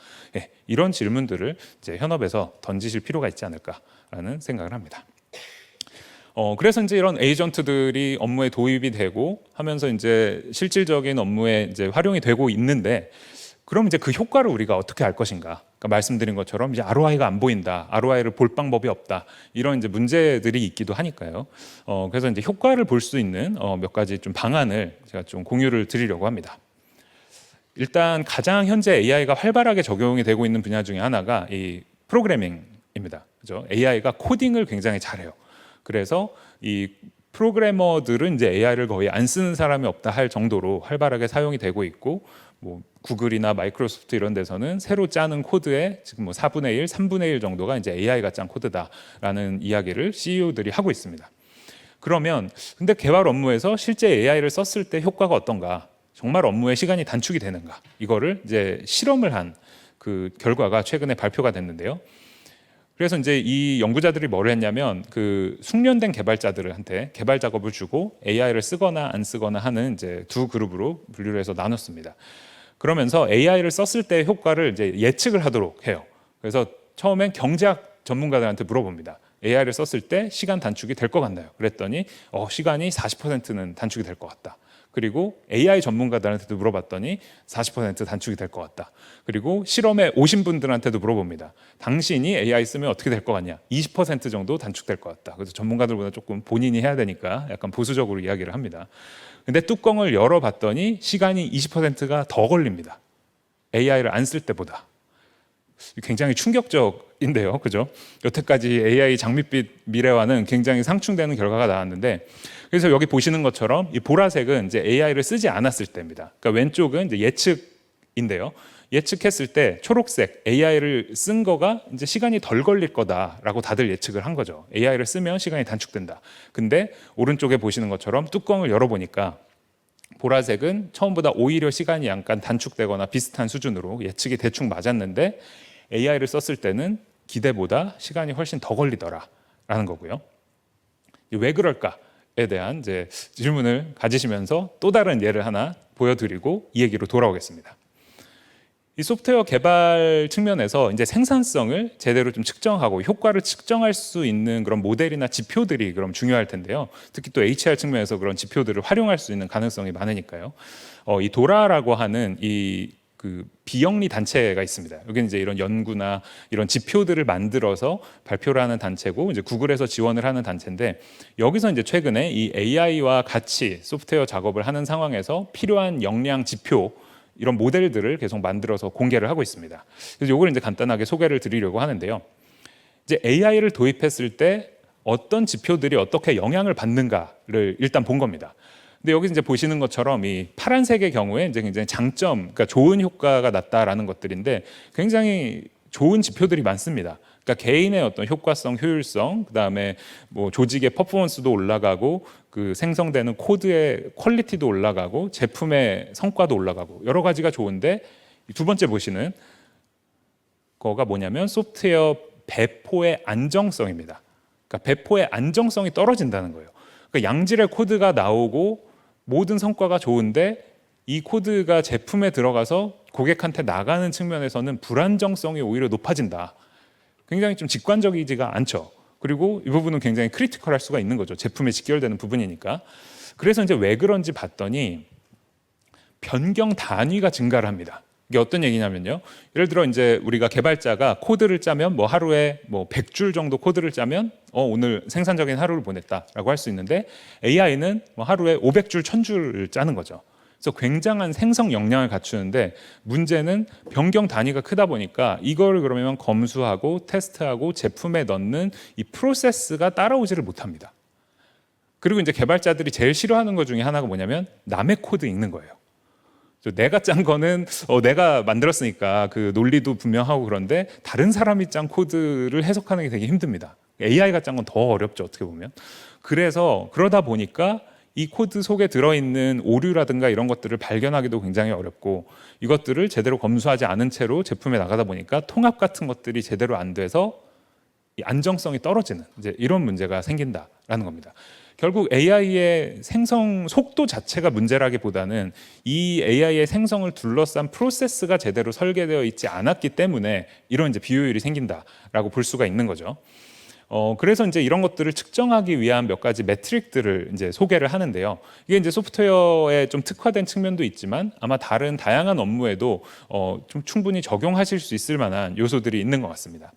이런 질문들을 이제 현업에서 던지실 필요가 있지 않을까라는 생각을 합니다. 그래서 이제 이런 에이전트들이 업무에 도입이 되고 하면서 이제 실질적인 업무에 이제 활용이 되고 있는데, 그럼 이제 그 효과를 우리가 어떻게 알 것인가? 그러니까 말씀드린 것처럼 이제 ROI가 안 보인다, ROI를 볼 방법이 없다, 이런 이제 문제들이 있기도 하니까요. 그래서 이제 효과를 볼 수 있는 몇 가지 좀 방안을 제가 좀 공유를 드리려고 합니다. 일단 가장 현재 AI가 활발하게 적용이 되고 있는 분야 중에 하나가 이 프로그래밍입니다. 그죠? AI가 코딩을 굉장히 잘해요. 그래서 이 프로그래머들은 이제 AI를 거의 안 쓰는 사람이 없다 할 정도로 활발하게 사용이 되고 있고, 뭐 구글이나 마이크로소프트 이런 데서는 새로 짜는 코드의 지금 뭐 4분의 1, 3분의 1 정도가 이제 AI가 짠 코드다라는 이야기를 CEO들이 하고 있습니다. 그러면 근데 개발 업무에서 실제 AI를 썼을 때 효과가 어떤가? 정말 업무의 시간이 단축이 되는가? 이거를 이제 실험을 한 그 결과가 최근에 발표가 됐는데요. 그래서 이제 이 연구자들이 뭘 했냐면 그 숙련된 개발자들한테 개발 작업을 주고 AI를 쓰거나 안 쓰거나 하는 이제 두 그룹으로 분류를 해서 나눴습니다. 그러면서 AI를 썼을 때 효과를 이제 예측을 하도록 해요. 그래서 처음엔 경제학 전문가들한테 물어봅니다. AI를 썼을 때 시간 단축이 될 것 같나요? 그랬더니 시간이 40%는 단축이 될 것 같다. 그리고 AI 전문가들한테도 물어봤더니 40% 단축이 될 것 같다. 그리고 실험에 오신 분들한테도 물어봅니다. 당신이 AI 쓰면 어떻게 될 것 같냐? 20% 정도 단축될 것 같다. 그래서 전문가들보다 조금 본인이 해야 되니까 약간 보수적으로 이야기를 합니다. 근데 뚜껑을 열어봤더니 시간이 20%가 더 걸립니다. AI를 안 쓸 때보다. 굉장히 충격적인데요, 그죠? 여태까지 AI 장밋빛 미래와는 굉장히 상충되는 결과가 나왔는데, 그래서 여기 보시는 것처럼 이 보라색은 이제 AI를 쓰지 않았을 때입니다. 그러니까 왼쪽은 이제 예측인데요. 예측했을 때 초록색 AI를 쓴 거가 이제 시간이 덜 걸릴 거다라고 다들 예측을 한 거죠. AI를 쓰면 시간이 단축된다. 근데 오른쪽에 보시는 것처럼 뚜껑을 열어보니까 보라색은 처음보다 오히려 시간이 약간 단축되거나 비슷한 수준으로 예측이 대충 맞았는데 AI를 썼을 때는 기대보다 시간이 훨씬 더 걸리더라라는 거고요. 왜 그럴까에 대한 이제 질문을 가지시면서 또 다른 예를 하나 보여드리고 이 얘기로 돌아오겠습니다. 이 소프트웨어 개발 측면에서 이제 생산성을 제대로 좀 측정하고 효과를 측정할 수 있는 그런 모델이나 지표들이 그럼 중요할 텐데요. 특히 또 HR 측면에서 그런 지표들을 활용할 수 있는 가능성이 많으니까요. 이 도라라고 하는 이 그 비영리 단체가 있습니다. 여기는 이제 이런 연구나 이런 지표들을 만들어서 발표를 하는 단체고 이제 구글에서 지원을 하는 단체인데 여기서 이제 최근에 이 AI와 같이 소프트웨어 작업을 하는 상황에서 필요한 역량 지표 이런 모델들을 계속 만들어서 공개를 하고 있습니다. 그래서 이걸 이제 간단하게 소개를 드리려고 하는데요. 이제 AI를 도입했을 때 어떤 지표들이 어떻게 영향을 받는가를 일단 본 겁니다. 근데 여기 이제 보시는 것처럼 이 파란색의 경우에 이제 굉장히 장점, 그러니까 좋은 효과가 났다라는 것들인데 굉장히 좋은 지표들이 많습니다. 그러니까 개인의 어떤 효과성, 효율성, 그다음에 뭐 조직의 퍼포먼스도 올라가고 그 생성되는 코드의 퀄리티도 올라가고 제품의 성과도 올라가고 여러 가지가 좋은데 두 번째 보시는 거가 뭐냐면 소프트웨어 배포의 안정성입니다. 그러니까 배포의 안정성이 떨어진다는 거예요. 그러니까 양질의 코드가 나오고 모든 성과가 좋은데 이 코드가 제품에 들어가서 고객한테 나가는 측면에서는 불안정성이 오히려 높아진다. 굉장히 좀 직관적이지가 않죠. 그리고 이 부분은 굉장히 크리티컬할 수가 있는 거죠. 제품에 직결되는 부분이니까. 그래서 이제 왜 그런지 봤더니 변경 단위가 증가를 합니다. 이게 어떤 얘기냐면요. 예를 들어 이제 우리가 개발자가 코드를 짜면 뭐 하루에 뭐 100줄 정도 코드를 짜면 오늘 생산적인 하루를 보냈다라고 할 수 있는데 AI는 뭐 하루에 500줄, 1000줄을 짜는 거죠. 그래서 굉장한 생성 역량을 갖추는데 문제는 변경 단위가 크다 보니까 이걸 그러면 검수하고 테스트하고 제품에 넣는 이 프로세스가 따라오지를 못합니다. 그리고 이제 개발자들이 제일 싫어하는 것 중에 하나가 뭐냐면 남의 코드 읽는 거예요. 내가 짠 거는 내가 만들었으니까 그 논리도 분명하고 그런데 다른 사람이 짠 코드를 해석하는 게 되게 힘듭니다. AI가 짠 건 더 어렵죠, 어떻게 보면. 그래서 그러다 보니까 이 코드 속에 들어있는 오류라든가 이런 것들을 발견하기도 굉장히 어렵고 이것들을 제대로 검수하지 않은 채로 제품에 나가다 보니까 통합 같은 것들이 제대로 안 돼서 이 안정성이 떨어지는 이제 이런 문제가 생긴다라는 겁니다. 결국 AI의 생성 속도 자체가 문제라기보다는 이 AI의 생성을 둘러싼 프로세스가 제대로 설계되어 있지 않았기 때문에 이런 이제 비효율이 생긴다라고 볼 수가 있는 거죠. 그래서 이제 이런 것들을 측정하기 위한 몇 가지 매트릭들을 이제 소개를 하는데요. 이게 이제 소프트웨어에 좀 특화된 측면도 있지만 아마 다른 다양한 업무에도 좀 충분히 적용하실 수 있을 만한 요소들이 있는 것 같습니다.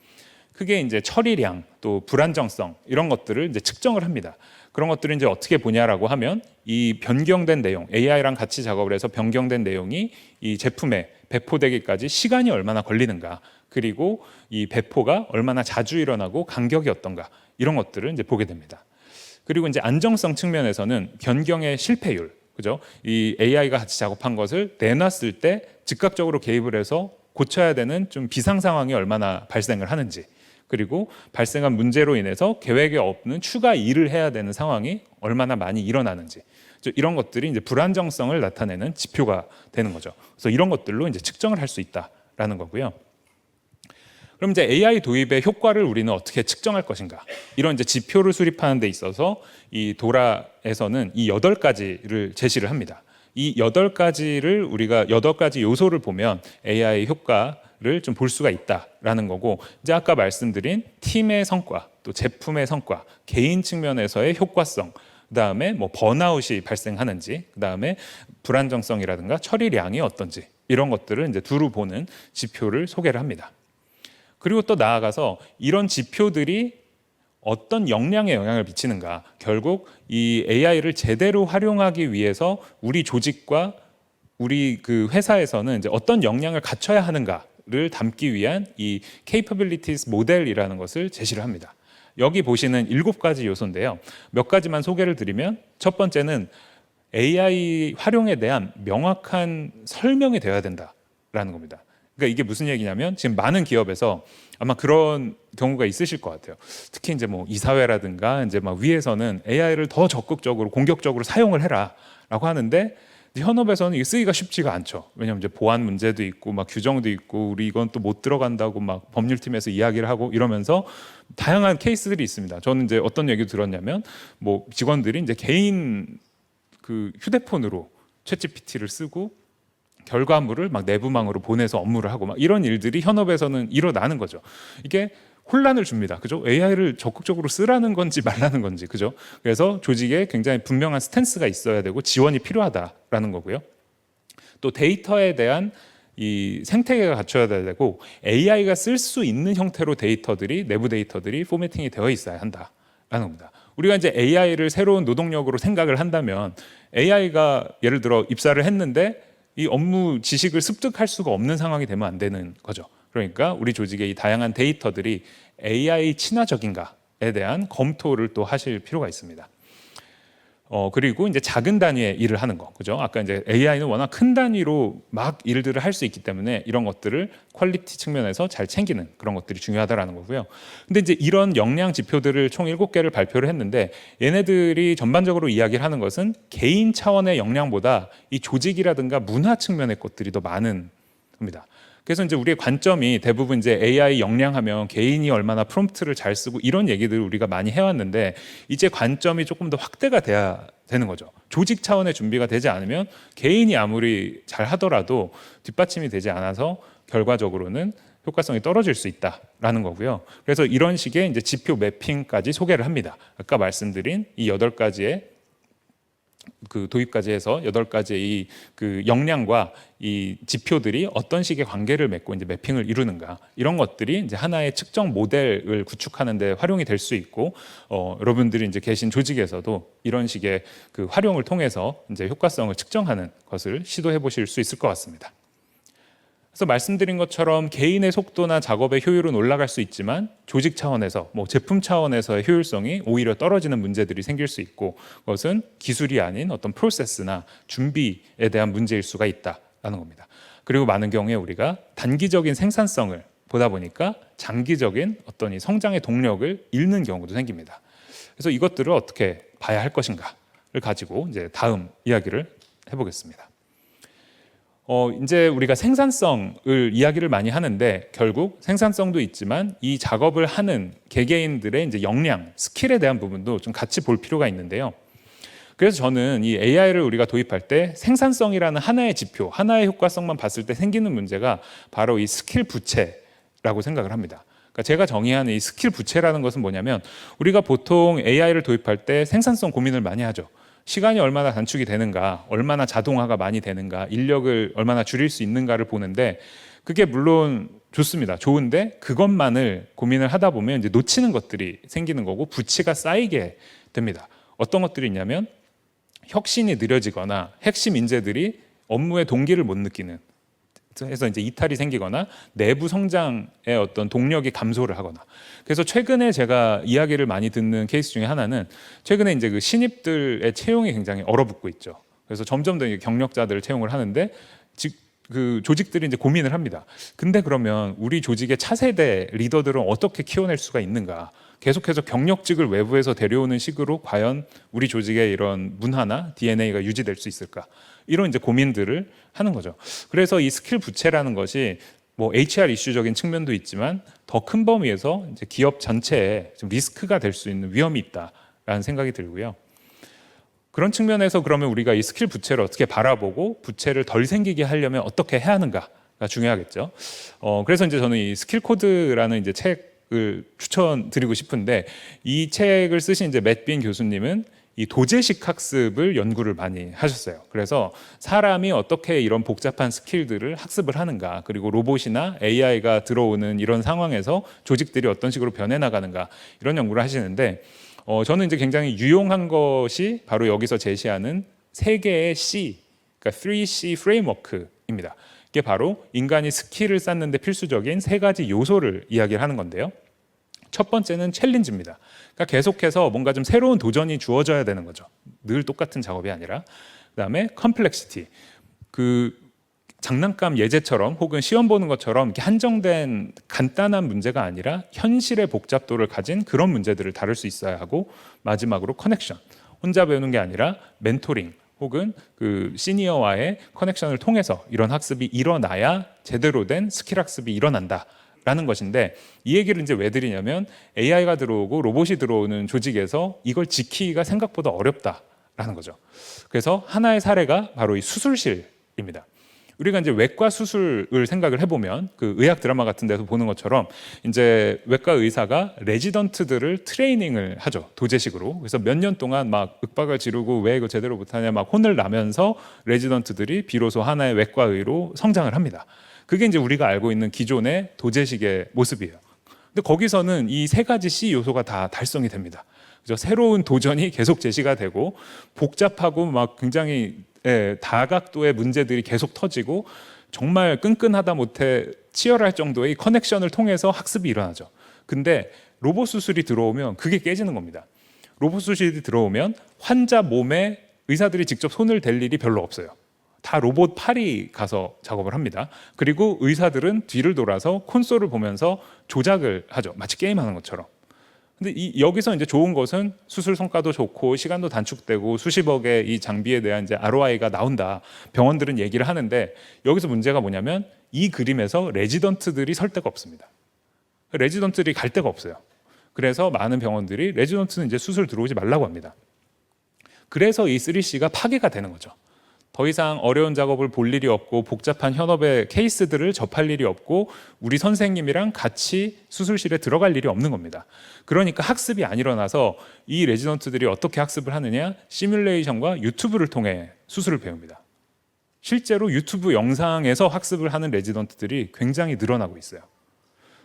크게 이제 처리량, 또 불안정성 이런 것들을 이제 측정을 합니다. 그런 것들을 이제 어떻게 보냐라고 하면 이 변경된 내용, AI랑 같이 작업을 해서 변경된 내용이 이 제품에 배포되기까지 시간이 얼마나 걸리는가, 그리고 이 배포가 얼마나 자주 일어나고 간격이 어떤가 이런 것들을 이제 보게 됩니다. 그리고 이제 안정성 측면에서는 변경의 실패율, 그죠? 이 AI가 같이 작업한 것을 내놨을 때 즉각적으로 개입을 해서 고쳐야 되는 좀 비상 상황이 얼마나 발생을 하는지. 그리고 발생한 문제로 인해서 계획에 없는 추가 일을 해야 되는 상황이 얼마나 많이 일어나는지 이런 것들이 이제 불안정성을 나타내는 지표가 되는 거죠. 그래서 이런 것들로 이제 측정을 할 수 있다라는 거고요. 그럼 이제 AI 도입의 효과를 우리는 어떻게 측정할 것인가? 이런 이제 지표를 수립하는 데 있어서 이 도라에서는 이 8가지를 제시를 합니다. 이 8가지를 우리가 8가지 요소를 보면 AI 효과를 좀 볼 수가 있다라는 거고, 이제 아까 말씀드린 팀의 성과, 또 제품의 성과, 개인 측면에서의 효과성, 그다음에 뭐 번아웃이 발생하는지, 그다음에 불안정성이라든가 처리량이 어떤지, 이런 것들을 이제 두루 보는 지표를 소개를 합니다. 그리고 또 나아가서 이런 지표들이 어떤 역량에 영향을 미치는가, 결국 이 AI를 제대로 활용하기 위해서 우리 조직과 우리 그 회사에서는 이제 어떤 역량을 갖춰야 하는가를 담기 위한 이 capabilities 모델이라는 것을 제시를 합니다. 여기 보시는 7가지 요소인데요. 몇 가지만 소개를 드리면, 첫 번째는 AI 활용에 대한 명확한 설명이 되어야 된다라는 겁니다. 그러니까 이게 무슨 얘기냐면, 지금 많은 기업에서 아마 그런 경우가 있으실 것 같아요. 특히 이제 뭐 이사회라든가 이제 막 위에서는 AI를 더 적극적으로 공격적으로 사용을 해라라고 하는데, 현업에서는 이게 쓰기가 쉽지가 않죠. 왜냐하면 이제 보안 문제도 있고 막 규정도 있고, 우리 이건 또 못 들어간다고 막 법률팀에서 이야기를 하고 이러면서 다양한 케이스들이 있습니다. 저는 이제 어떤 얘기 들었냐면, 뭐 직원들이 이제 개인 그 휴대폰으로 챗GPT를 쓰고 결과물을 막 내부망으로 보내서 업무를 하고 막 이런 일들이 현업에서는 일어나는 거죠. 이게 혼란을 줍니다. 그죠? AI를 적극적으로 쓰라는 건지 말라는 건지, 그죠? 그래서 조직에 굉장히 분명한 스탠스가 있어야 되고 지원이 필요하다라는 거고요. 또 데이터에 대한 이 생태계가 갖춰야 되고, AI가 쓸 수 있는 형태로 데이터들이, 내부 데이터들이 포매팅이 되어 있어야 한다라는 겁니다. 우리가 이제 AI를 새로운 노동력으로 생각을 한다면, AI가 예를 들어 입사를 했는데 이 업무 지식을 습득할 수가 없는 상황이 되면 안 되는 거죠. 그러니까 우리 조직의 이 다양한 데이터들이 AI 친화적인가에 대한 검토를 또 하실 필요가 있습니다. 그리고 이제 작은 단위의 일을 하는 거, 그죠? 아까 이제 AI는 워낙 큰 단위로 막 일들을 할 수 있기 때문에 이런 것들을 퀄리티 측면에서 잘 챙기는 그런 것들이 중요하다라는 거고요. 근데 이제 이런 역량 지표들을 총 7개를 발표를 했는데, 얘네들이 전반적으로 이야기를 하는 것은 개인 차원의 역량보다 이 조직이라든가 문화 측면의 것들이 더 많은 겁니다. 그래서 이제 우리의 관점이 대부분 이제 AI 역량하면 개인이 얼마나 프롬프트를 잘 쓰고 이런 얘기들을 우리가 많이 해왔는데, 이제 관점이 조금 더 확대가 돼야 되는 거죠. 조직 차원의 준비가 되지 않으면 개인이 아무리 잘 하더라도 뒷받침이 되지 않아서 결과적으로는 효과성이 떨어질 수 있다라는 거고요. 그래서 이런 식의 이제 지표 매핑까지 소개를 합니다. 아까 말씀드린 이 8가지의 그 도입까지 해서 8가지의 이 그 역량과 이 지표들이 어떤 식의 관계를 맺고 이제 매핑을 이루는가, 이런 것들이 이제 하나의 측정 모델을 구축하는 데 활용이 될 수 있고, 여러분들이 이제 계신 조직에서도 이런 식의 그 활용을 통해서 이제 효과성을 측정하는 것을 시도해 보실 수 있을 것 같습니다. 그래서 말씀드린 것처럼 개인의 속도나 작업의 효율은 올라갈 수 있지만, 조직 차원에서 뭐 제품 차원에서의 효율성이 오히려 떨어지는 문제들이 생길 수 있고, 그것은 기술이 아닌 어떤 프로세스나 준비에 대한 문제일 수가 있다라는 겁니다. 그리고 많은 경우에 우리가 단기적인 생산성을 보다 보니까 장기적인 어떤 이 성장의 동력을 잃는 경우도 생깁니다. 그래서 이것들을 어떻게 봐야 할 것인가를 가지고 이제 다음 이야기를 해보겠습니다. 이제 우리가 생산성을 이야기를 많이 하는데, 결국 생산성도 있지만 이 작업을 하는 개개인들의 이제 역량, 스킬에 대한 부분도 좀 같이 볼 필요가 있는데요. 그래서 저는 이 AI를 우리가 도입할 때 생산성이라는 하나의 지표, 하나의 효과성만 봤을 때 생기는 문제가 바로 이 스킬 부채라고 생각을 합니다. 그러니까 제가 정의하는 이 스킬 부채라는 것은 뭐냐면, 우리가 보통 AI를 도입할 때 생산성 고민을 많이 하죠. 시간이 얼마나 단축이 되는가, 얼마나 자동화가 많이 되는가, 인력을 얼마나 줄일 수 있는가를 보는데, 그게 물론 좋습니다. 좋은데 그것만을 고민을 하다 보면 이제 놓치는 것들이 생기는 거고, 부치가 쌓이게 됩니다. 어떤 것들이 있냐면, 혁신이 느려지거나 핵심 인재들이 업무의 동기를 못 느끼는, 해서 이제 이탈이 생기거나 내부 성장의 어떤 동력이 감소를 하거나. 그래서 최근에 제가 이야기를 많이 듣는 케이스 중에 하나는, 최근에 이제 그 신입들의 채용이 굉장히 얼어붙고 있죠. 그래서 점점 더 경력자들을 채용을 하는데, 그 조직들이 이제 고민을 합니다. 근데 그러면 우리 조직의 차세대 리더들은 어떻게 키워낼 수가 있는가? 계속해서 경력직을 외부에서 데려오는 식으로 과연 우리 조직의 이런 문화나 DNA가 유지될 수 있을까? 이런 이제 고민들을 하는 거죠. 그래서 이 스킬 부채라는 것이 뭐 HR 이슈적인 측면도 있지만 더 큰 범위에서 이제 기업 전체에 좀 리스크가 될 수 있는 위험이 있다라는 생각이 들고요. 그런 측면에서 그러면 우리가 이 스킬 부채를 어떻게 바라보고 부채를 덜 생기게 하려면 어떻게 해야 하는가가 중요하겠죠. 그래서 이제 저는 이 스킬 코드라는 이제 책을 추천드리고 싶은데 이 책을 쓰신 이제 맷빈 교수님은 이 도제식 학습을 연구를 많이 하셨어요. 그래서 사람이 어떻게 이런 복잡한 스킬들을 학습을 하는가, 그리고 로봇이나 AI가 들어오는 이런 상황에서 조직들이 어떤 식으로 변해 나가는가 이런 연구를 하시는데 저는 이제 굉장히 유용한 것이 바로 여기서 제시하는 세 개의 C, 그러니까 3C 프레임워크입니다. 이게 바로 인간이 스킬을 쌓는데 필수적인 세 가지 요소를 이야기를 하는 건데요. 첫 번째는 챌린지입니다. 그러니까 계속해서 뭔가 좀 새로운 도전이 주어져야 되는 거죠. 늘 똑같은 작업이 아니라. 그다음에 컴플렉시티. 그 장난감 예제처럼 혹은 시험 보는 것처럼 이렇게 한정된 간단한 문제가 아니라 현실의 복잡도를 가진 그런 문제들을 다룰 수 있어야 하고, 마지막으로 커넥션. 혼자 배우는 게 아니라 멘토링 혹은 그 시니어와의 커넥션을 통해서 이런 학습이 일어나야 제대로 된 스킬 학습이 일어난다라는 것인데, 이 얘기를 이제 왜 드리냐면 AI가 들어오고 로봇이 들어오는 조직에서 이걸 지키기가 생각보다 어렵다라는 거죠. 그래서 하나의 사례가 바로 이 수술실입니다. 우리가 이제 외과 수술을 생각을 해보면 그 의학 드라마 같은 데서 보는 것처럼 이제 외과 의사가 레지던트들을 트레이닝을 하죠. 도제식으로. 그래서 몇 년 동안 막 윽박을 지르고 왜 이거 제대로 못하냐 막 혼을 나면서 레지던트들이 비로소 하나의 외과의로 성장을 합니다. 그게 이제 우리가 알고 있는 기존의 도제식의 모습이에요. 근데 거기서는 이 세 가지 C 요소가 다 달성이 됩니다. 그죠? 새로운 도전이 계속 제시가 되고 복잡하고 막 굉장히 다각도의 문제들이 계속 터지고 정말 끈끈하다 못해 치열할 정도의 커넥션을 통해서 학습이 일어나죠. 근데 로봇 수술이 들어오면 그게 깨지는 겁니다. 로봇 수술이 들어오면 환자 몸에 의사들이 직접 손을 댈 일이 별로 없어요. 다 로봇 팔이 가서 작업을 합니다. 그리고 의사들은 뒤를 돌아서 콘솔을 보면서 조작을 하죠. 마치 게임하는 것처럼. 근데 여기서 이제 좋은 것은 수술 성과도 좋고 시간도 단축되고 수십억의 이 장비에 대한 이제 ROI가 나온다. 병원들은 얘기를 하는데 여기서 문제가 뭐냐면 이 그림에서 레지던트들이 설 데가 없습니다. 레지던트들이 갈 데가 없어요. 그래서 많은 병원들이 레지던트는 이제 수술 들어오지 말라고 합니다. 그래서 이 3C가 파괴가 되는 거죠. 더 이상 어려운 작업을 볼 일이 없고 복잡한 현업의 케이스들을 접할 일이 없고 우리 선생님이랑 같이 수술실에 들어갈 일이 없는 겁니다. 그러니까 학습이 안 일어나서 이 레지던트들이 어떻게 학습을 하느냐? 시뮬레이션과 유튜브를 통해 수술을 배웁니다. 실제로 유튜브 영상에서 학습을 하는 레지던트들이 굉장히 늘어나고 있어요.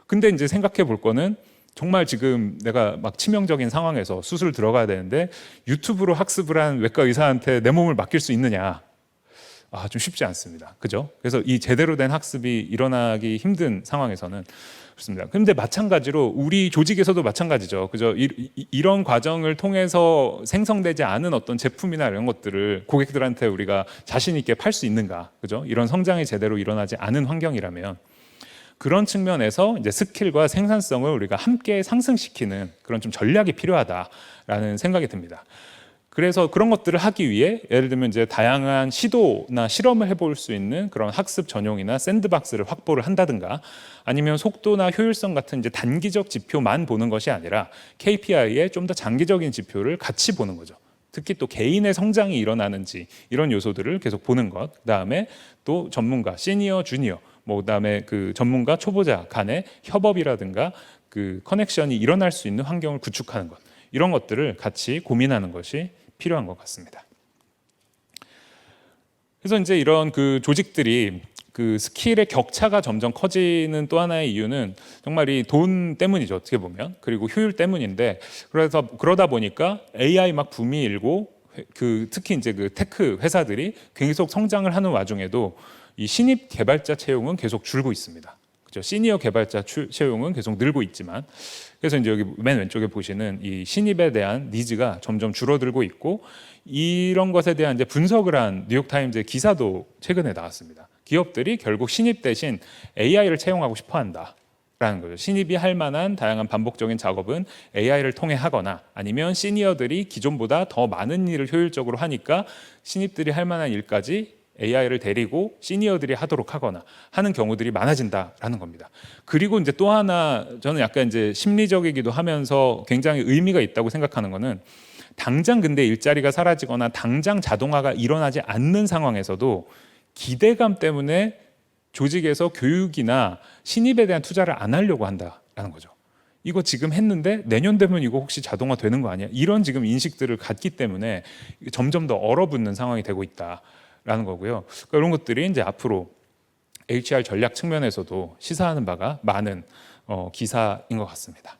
근데 이제 생각해 볼 거는 정말 지금 내가 막 치명적인 상황에서 수술 들어가야 되는데 유튜브로 학습을 한 외과 의사한테 내 몸을 맡길 수 있느냐? 좀 쉽지 않습니다. 그죠? 그래서 이 제대로 된 학습이 일어나기 힘든 상황에서는 그렇습니다. 그런데 마찬가지로 우리 조직에서도 마찬가지죠. 그죠? 이런 과정을 통해서 생성되지 않은 어떤 제품이나 이런 것들을 고객들한테 우리가 자신 있게 팔 수 있는가? 그죠? 이런 성장이 제대로 일어나지 않은 환경이라면 그런 측면에서 이제 스킬과 생산성을 우리가 함께 상승시키는 그런 좀 전략이 필요하다라는 생각이 듭니다. 그래서 그런 것들을 하기 위해 예를 들면 이제 다양한 시도나 실험을 해볼 수 있는 그런 학습 전용이나 샌드박스를 확보를 한다든가 아니면 속도나 효율성 같은 이제 단기적 지표만 보는 것이 아니라 KPI에 좀 더 장기적인 지표를 같이 보는 거죠. 특히 또 개인의 성장이 일어나는지 이런 요소들을 계속 보는 것. 그다음에 또 전문가, 시니어, 주니어, 그다음에 그 전문가, 초보자 간의 협업이라든가 그 커넥션이 일어날 수 있는 환경을 구축하는 것. 이런 것들을 같이 고민하는 것이 필요한 것 같습니다. 그래서 이제 이런 그 조직들이 그 스킬의 격차가 점점 커지는 또 하나의 이유는 정말 이 돈 때문이죠. 어떻게 보면. 그리고 효율 때문인데 그래서 그러다 보니까 AI 막 붐이 일고 그 특히 이제 그 테크 회사들이 계속 성장을 하는 와중에도 이 신입 개발자 채용은 계속 줄고 있습니다. 그렇죠? 시니어 개발자 채용은 계속 늘고 있지만 그래서 이제 여기 맨 왼쪽에 보시는 이 신입에 대한 니즈가 점점 줄어들고 있고 이런 것에 대한 이제 분석을 한 뉴욕타임즈의 기사도 최근에 나왔습니다. 기업들이 결국 신입 대신 AI를 채용하고 싶어 한다라는 거죠. 신입이 할 만한 다양한 반복적인 작업은 AI를 통해 하거나 아니면 시니어들이 기존보다 더 많은 일을 효율적으로 하니까 신입들이 할 만한 일까지 AI를 데리고 시니어들이 하도록 하거나 하는 경우들이 많아진다라는 겁니다. 그리고 이제 또 하나 저는 약간 이제 심리적이기도 하면서 굉장히 의미가 있다고 생각하는 거는 당장 근데 일자리가 사라지거나 당장 자동화가 일어나지 않는 상황에서도 기대감 때문에 조직에서 교육이나 신입에 대한 투자를 안 하려고 한다라는 거죠. 이거 지금 했는데 내년 되면 이거 혹시 자동화 되는 거 아니야? 이런 지금 인식들을 갖기 때문에 점점 더 얼어붙는 상황이 되고 있다라는 거고요. 그러니까 이런 것들이 이제 앞으로 HR 전략 측면에서도 시사하는 바가 많은 기사인 것 같습니다.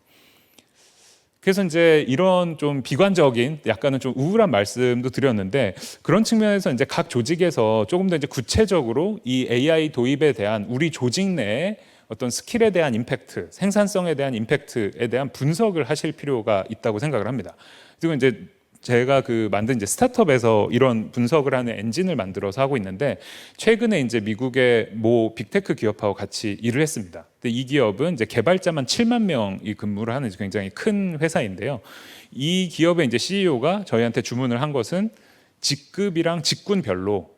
그래서 이제 이런 좀 비관적인 약간은 좀 우울한 말씀도 드렸는데 그런 측면에서 이제 각 조직에서 조금 더 이제 구체적으로 이 AI 도입에 대한 우리 조직 내에 어떤 스킬에 대한 임팩트, 생산성에 대한 임팩트에 대한 분석을 하실 필요가 있다고 생각을 합니다. 그리고 이제 제가 만든 이제 스타트업에서 이런 분석을 하는 엔진을 만들어서 하고 있는데 최근에 이제 미국의 모 빅테크 기업하고 같이 일을 했습니다. 근데 이 기업은 이제 개발자만 7만 명이 근무를 하는 굉장히 큰 회사인데요. 이 기업의 이제 CEO가 저희한테 주문을 한 것은 직급이랑 직군별로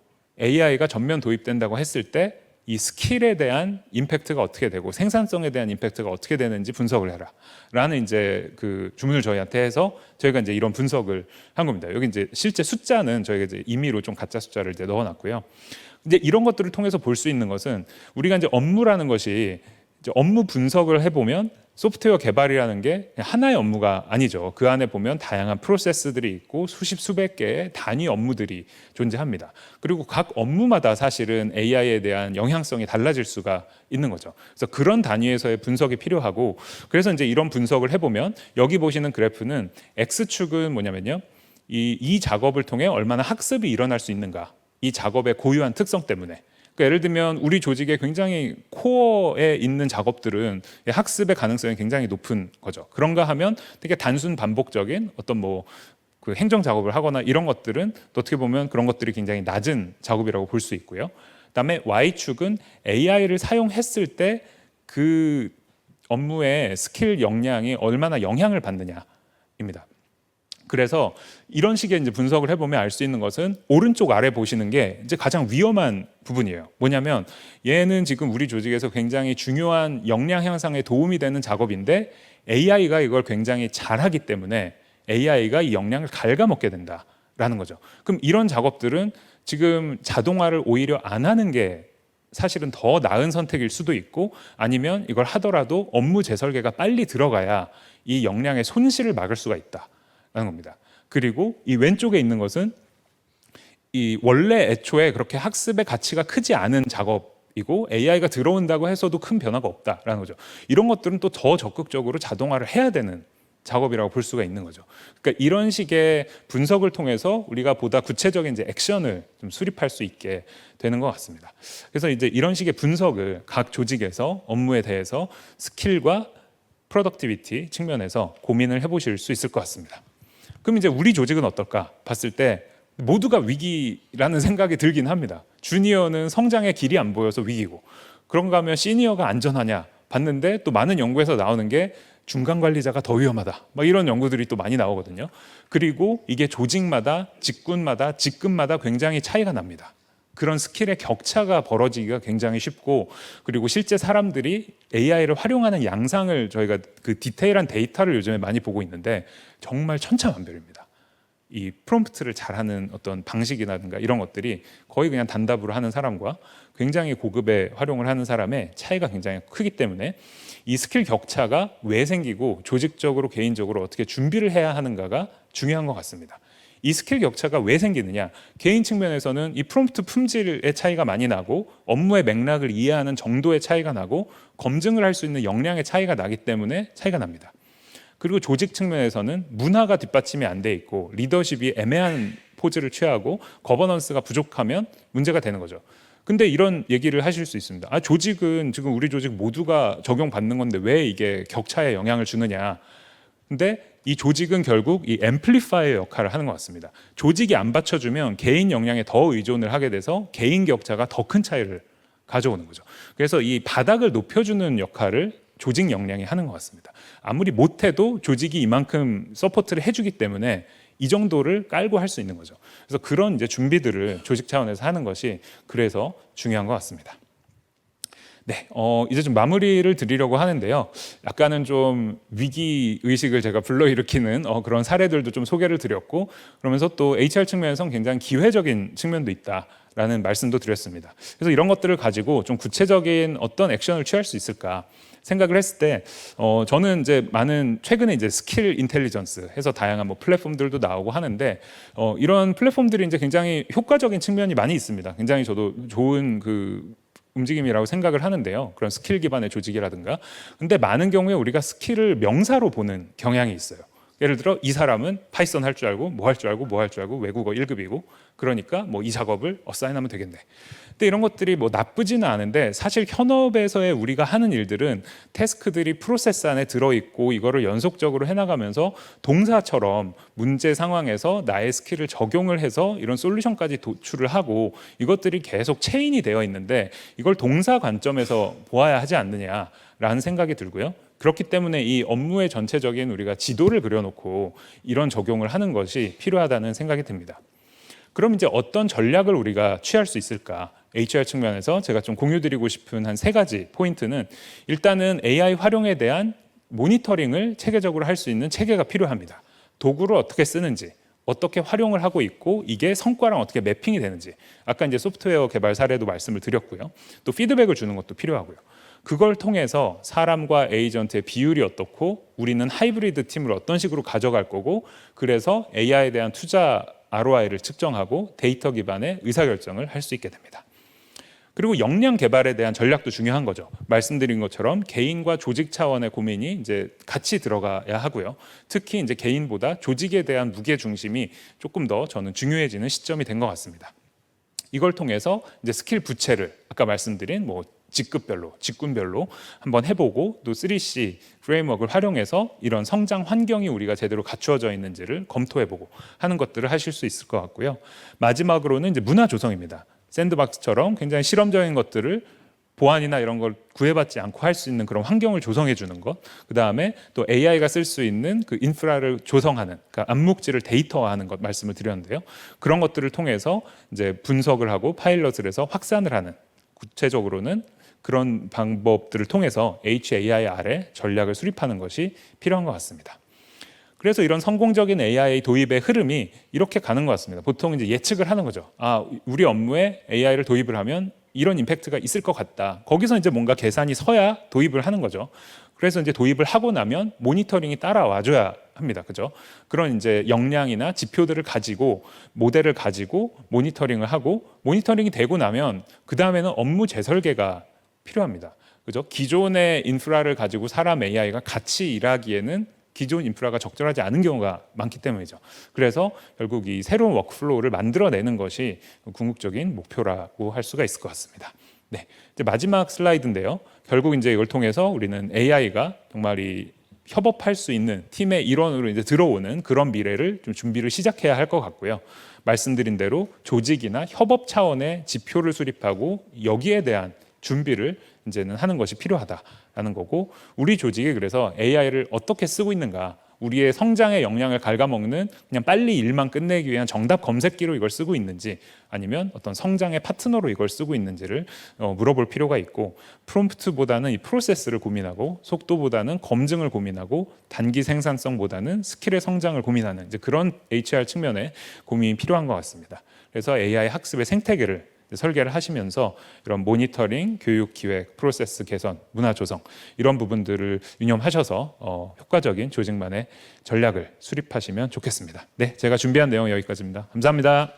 AI가 전면 도입된다고 했을 때 이 스킬에 대한 임팩트가 어떻게 되고 생산성에 대한 임팩트가 어떻게 되는지 분석을 해라 라는 이제 주문을 저희한테 해서 저희가 이제 이런 분석을 한 겁니다. 여기 이제 실제 숫자는 저희가 이제 임의로 좀 가짜 숫자를 이제 넣어놨고요. 이제 이런 것들을 통해서 볼 수 있는 것은 우리가 이제 업무라는 것이 이제 업무 분석을 해보면 소프트웨어 개발이라는 게 하나의 업무가 아니죠. 그 안에 보면 다양한 프로세스들이 있고 수십 수백 개의 단위 업무들이 존재합니다. 그리고 각 업무마다 사실은 AI에 대한 영향성이 달라질 수가 있는 거죠. 그래서 그런 단위에서의 분석이 필요하고 그래서 이제 이런 분석을 해보면 여기 보시는 그래프는 X축은 뭐냐면요. 이 작업을 통해 얼마나 학습이 일어날 수 있는가. 이 작업의 고유한 특성 때문에. 그러니까 예를 들면 우리 조직의 굉장히 코어에 있는 작업들은 학습의 가능성이 굉장히 높은 거죠. 그런가 하면 되게 단순 반복적인 어떤 행정 작업을 하거나 이런 것들은 또 어떻게 보면 그런 것들이 굉장히 낮은 작업이라고 볼 수 있고요. 그다음에 Y축은 AI를 사용했을 때 그 업무의 스킬 역량이 얼마나 영향을 받느냐입니다. 그래서 이런 식의 이제 분석을 해보면 알 수 있는 것은 오른쪽 아래 보시는 게 이제 가장 위험한 부분이에요. 뭐냐면 얘는 지금 우리 조직에서 굉장히 중요한 역량 향상에 도움이 되는 작업인데 AI가 이걸 굉장히 잘하기 때문에 AI가 이 역량을 갉아먹게 된다라는 거죠. 그럼 이런 작업들은 지금 자동화를 오히려 안 하는 게 사실은 더 나은 선택일 수도 있고 아니면 이걸 하더라도 업무 재설계가 빨리 들어가야 이 역량의 손실을 막을 수가 있다. 라는 겁니다. 그리고 이 왼쪽에 있는 것은 이 원래 애초에 그렇게 학습의 가치가 크지 않은 작업이고 AI가 들어온다고 해서도 큰 변화가 없다라는 거죠. 이런 것들은 또 더 적극적으로 자동화를 해야 되는 작업이라고 볼 수가 있는 거죠. 그러니까 이런 식의 분석을 통해서 우리가 보다 구체적인 이제 액션을 좀 수립할 수 있게 되는 것 같습니다. 그래서 이제 이런 식의 분석을 각 조직에서 업무에 대해서 스킬과 프로덕티비티 측면에서 고민을 해보실 수 있을 것 같습니다. 그럼 이제 우리 조직은 어떨까 봤을 때 모두가 위기라는 생각이 들긴 합니다. 주니어는 성장의 길이 안 보여서 위기고 그런가 하면 시니어가 안전하냐 봤는데 또 많은 연구에서 나오는 게 중간 관리자가 더 위험하다. 막 이런 연구들이 또 많이 나오거든요. 그리고 이게 조직마다 직군마다 직급마다 굉장히 차이가 납니다. 그런 스킬의 격차가 벌어지기가 굉장히 쉽고 그리고 실제 사람들이 AI를 활용하는 양상을 저희가 그 디테일한 데이터를 요즘에 많이 보고 있는데 정말 천차만별입니다. 이 프롬프트를 잘하는 어떤 방식이라든가 이런 것들이 거의 그냥 단답으로 하는 사람과 굉장히 고급의 활용을 하는 사람의 차이가 굉장히 크기 때문에 이 스킬 격차가 왜 생기고 조직적으로 개인적으로 어떻게 준비를 해야 하는가가 중요한 것 같습니다. 이 스킬 격차가 왜 생기느냐? 개인 측면에서는 이 프롬프트 품질의 차이가 많이 나고 업무의 맥락을 이해하는 정도의 차이가 나고 검증을 할 수 있는 역량의 차이가 나기 때문에 차이가 납니다. 그리고 조직 측면에서는 문화가 뒷받침이 안 돼 있고 리더십이 애매한 포즈를 취하고 거버넌스가 부족하면 문제가 되는 거죠. 근데 이런 얘기를 하실 수 있습니다. 조직은 지금 우리 조직 모두가 적용받는 건데 왜 이게 격차에 영향을 주느냐? 근데 이 조직은 결국 이 앰플리파이어 역할을 하는 것 같습니다. 조직이 안 받쳐주면 개인 역량에 더 의존을 하게 돼서 개인 격차가 더 큰 차이를 가져오는 거죠. 그래서 이 바닥을 높여주는 역할을 조직 역량이 하는 것 같습니다. 아무리 못해도 조직이 이만큼 서포트를 해주기 때문에 이 정도를 깔고 할 수 있는 거죠. 그래서 그런 이제 준비들을 조직 차원에서 하는 것이 그래서 중요한 것 같습니다. 네, 이제 좀 마무리를 드리려고 하는데요. 약간은 좀 위기 의식을 제가 불러일으키는 그런 사례들도 좀 소개를 드렸고, 그러면서 또 HR 측면에서는 굉장히 기회적인 측면도 있다라는 말씀도 드렸습니다. 그래서 이런 것들을 가지고 좀 구체적인 어떤 액션을 취할 수 있을까 생각을 했을 때, 저는 이제 최근에 이제 스킬 인텔리전스 해서 다양한 뭐 플랫폼들도 나오고 하는데, 이런 플랫폼들이 이제 굉장히 효과적인 측면이 많이 있습니다. 굉장히 저도 좋은 움직임이라고 생각을 하는데요. 그런 스킬 기반의 조직이라든가. 근데 많은 경우에 우리가 스킬을 명사로 보는 경향이 있어요. 예를 들어 이 사람은 파이썬 할 줄 알고 뭐 할 줄 알고 뭐 할 줄 알고 외국어 1급이고 그러니까 뭐 이 작업을 어사인하면 되겠네. 근데 이런 것들이 뭐 나쁘지는 않은데 사실 현업에서의 우리가 하는 일들은 태스크들이 프로세스 안에 들어있고 이거를 연속적으로 해나가면서 동사처럼 문제 상황에서 나의 스킬을 적용을 해서 이런 솔루션까지 도출을 하고 이것들이 계속 체인이 되어 있는데 이걸 동사 관점에서 보아야 하지 않느냐라는 생각이 들고요. 그렇기 때문에 이 업무의 전체적인 우리가 지도를 그려놓고 이런 적용을 하는 것이 필요하다는 생각이 듭니다. 그럼 이제 어떤 전략을 우리가 취할 수 있을까? HR 측면에서 제가 좀 공유드리고 싶은 한 3가지 포인트는 일단은 AI 활용에 대한 모니터링을 체계적으로 할 수 있는 체계가 필요합니다. 도구를 어떻게 쓰는지, 어떻게 활용을 하고 있고 이게 성과랑 어떻게 매핑이 되는지 아까 이제 소프트웨어 개발 사례도 말씀을 드렸고요. 또 피드백을 주는 것도 필요하고요. 그걸 통해서 사람과 에이전트의 비율이 어떻고 우리는 하이브리드 팀을 어떤 식으로 가져갈 거고 그래서 AI에 대한 투자 ROI를 측정하고 데이터 기반의 의사결정을 할 수 있게 됩니다. 그리고 역량 개발에 대한 전략도 중요한 거죠. 말씀드린 것처럼 개인과 조직 차원의 고민이 이제 같이 들어가야 하고요. 특히 이제 개인보다 조직에 대한 무게 중심이 조금 더 저는 중요해지는 시점이 된 것 같습니다. 이걸 통해서 이제 스킬 부채를 아까 말씀드린 뭐 직급별로, 직군별로 한번 해보고 또 3C 프레임워크를 활용해서 이런 성장 환경이 우리가 제대로 갖추어져 있는지를 검토해보고 하는 것들을 하실 수 있을 것 같고요. 마지막으로는 이제 문화 조성입니다. 샌드박스처럼 굉장히 실험적인 것들을 보안이나 이런 걸 구애받지 않고 할 수 있는 그런 환경을 조성해 주는 것, 그 다음에 또 AI가 쓸 수 있는 그 인프라를 조성하는, 그러니까 암묵지를 데이터화하는 것 말씀을 드렸는데요. 그런 것들을 통해서 이제 분석을 하고 파일럿을 해서 확산을 하는, 구체적으로는 그런 방법들을 통해서 HAI 아래 전략을 수립하는 것이 필요한 것 같습니다. 그래서 이런 성공적인 AI 도입의 흐름이 이렇게 가는 것 같습니다. 보통 이제 예측을 하는 거죠. 우리 업무에 AI를 도입을 하면 이런 임팩트가 있을 것 같다. 거기서 이제 뭔가 계산이 서야 도입을 하는 거죠. 그래서 이제 도입을 하고 나면 모니터링이 따라와줘야 합니다. 그죠? 그런 이제 역량이나 지표들을 가지고 모델을 가지고 모니터링을 하고 모니터링이 되고 나면 그 다음에는 업무 재설계가 필요합니다. 그죠? 기존의 인프라를 가지고 사람 AI가 같이 일하기에는 기존 인프라가 적절하지 않은 경우가 많기 때문이죠. 그래서 결국 이 새로운 워크플로우를 만들어내는 것이 궁극적인 목표라고 할 수가 있을 것 같습니다. 네, 이제 마지막 슬라이드인데요. 결국 이제 이걸 통해서 우리는 AI가 정말 이 협업할 수 있는 팀의 일원으로 이제 들어오는 그런 미래를 좀 준비를 시작해야 할 것 같고요. 말씀드린 대로 조직이나 협업 차원의 지표를 수립하고 여기에 대한 준비를 이제는 하는 것이 필요하다라는 거고 우리 조직이 그래서 AI를 어떻게 쓰고 있는가 우리의 성장의 역량을 갉아먹는 그냥 빨리 일만 끝내기 위한 정답 검색기로 이걸 쓰고 있는지 아니면 어떤 성장의 파트너로 이걸 쓰고 있는지를 물어볼 필요가 있고 프롬프트보다는 이 프로세스를 고민하고 속도보다는 검증을 고민하고 단기 생산성보다는 스킬의 성장을 고민하는 이제 그런 HR 측면의 고민이 필요한 것 같습니다. 그래서 AI 학습의 생태계를 설계를 하시면서 이런 모니터링, 교육 기획, 프로세스 개선, 문화 조성 이런 부분들을 유념하셔서 효과적인 조직만의 전략을 수립하시면 좋겠습니다. 네, 제가 준비한 내용 여기까지입니다. 감사합니다.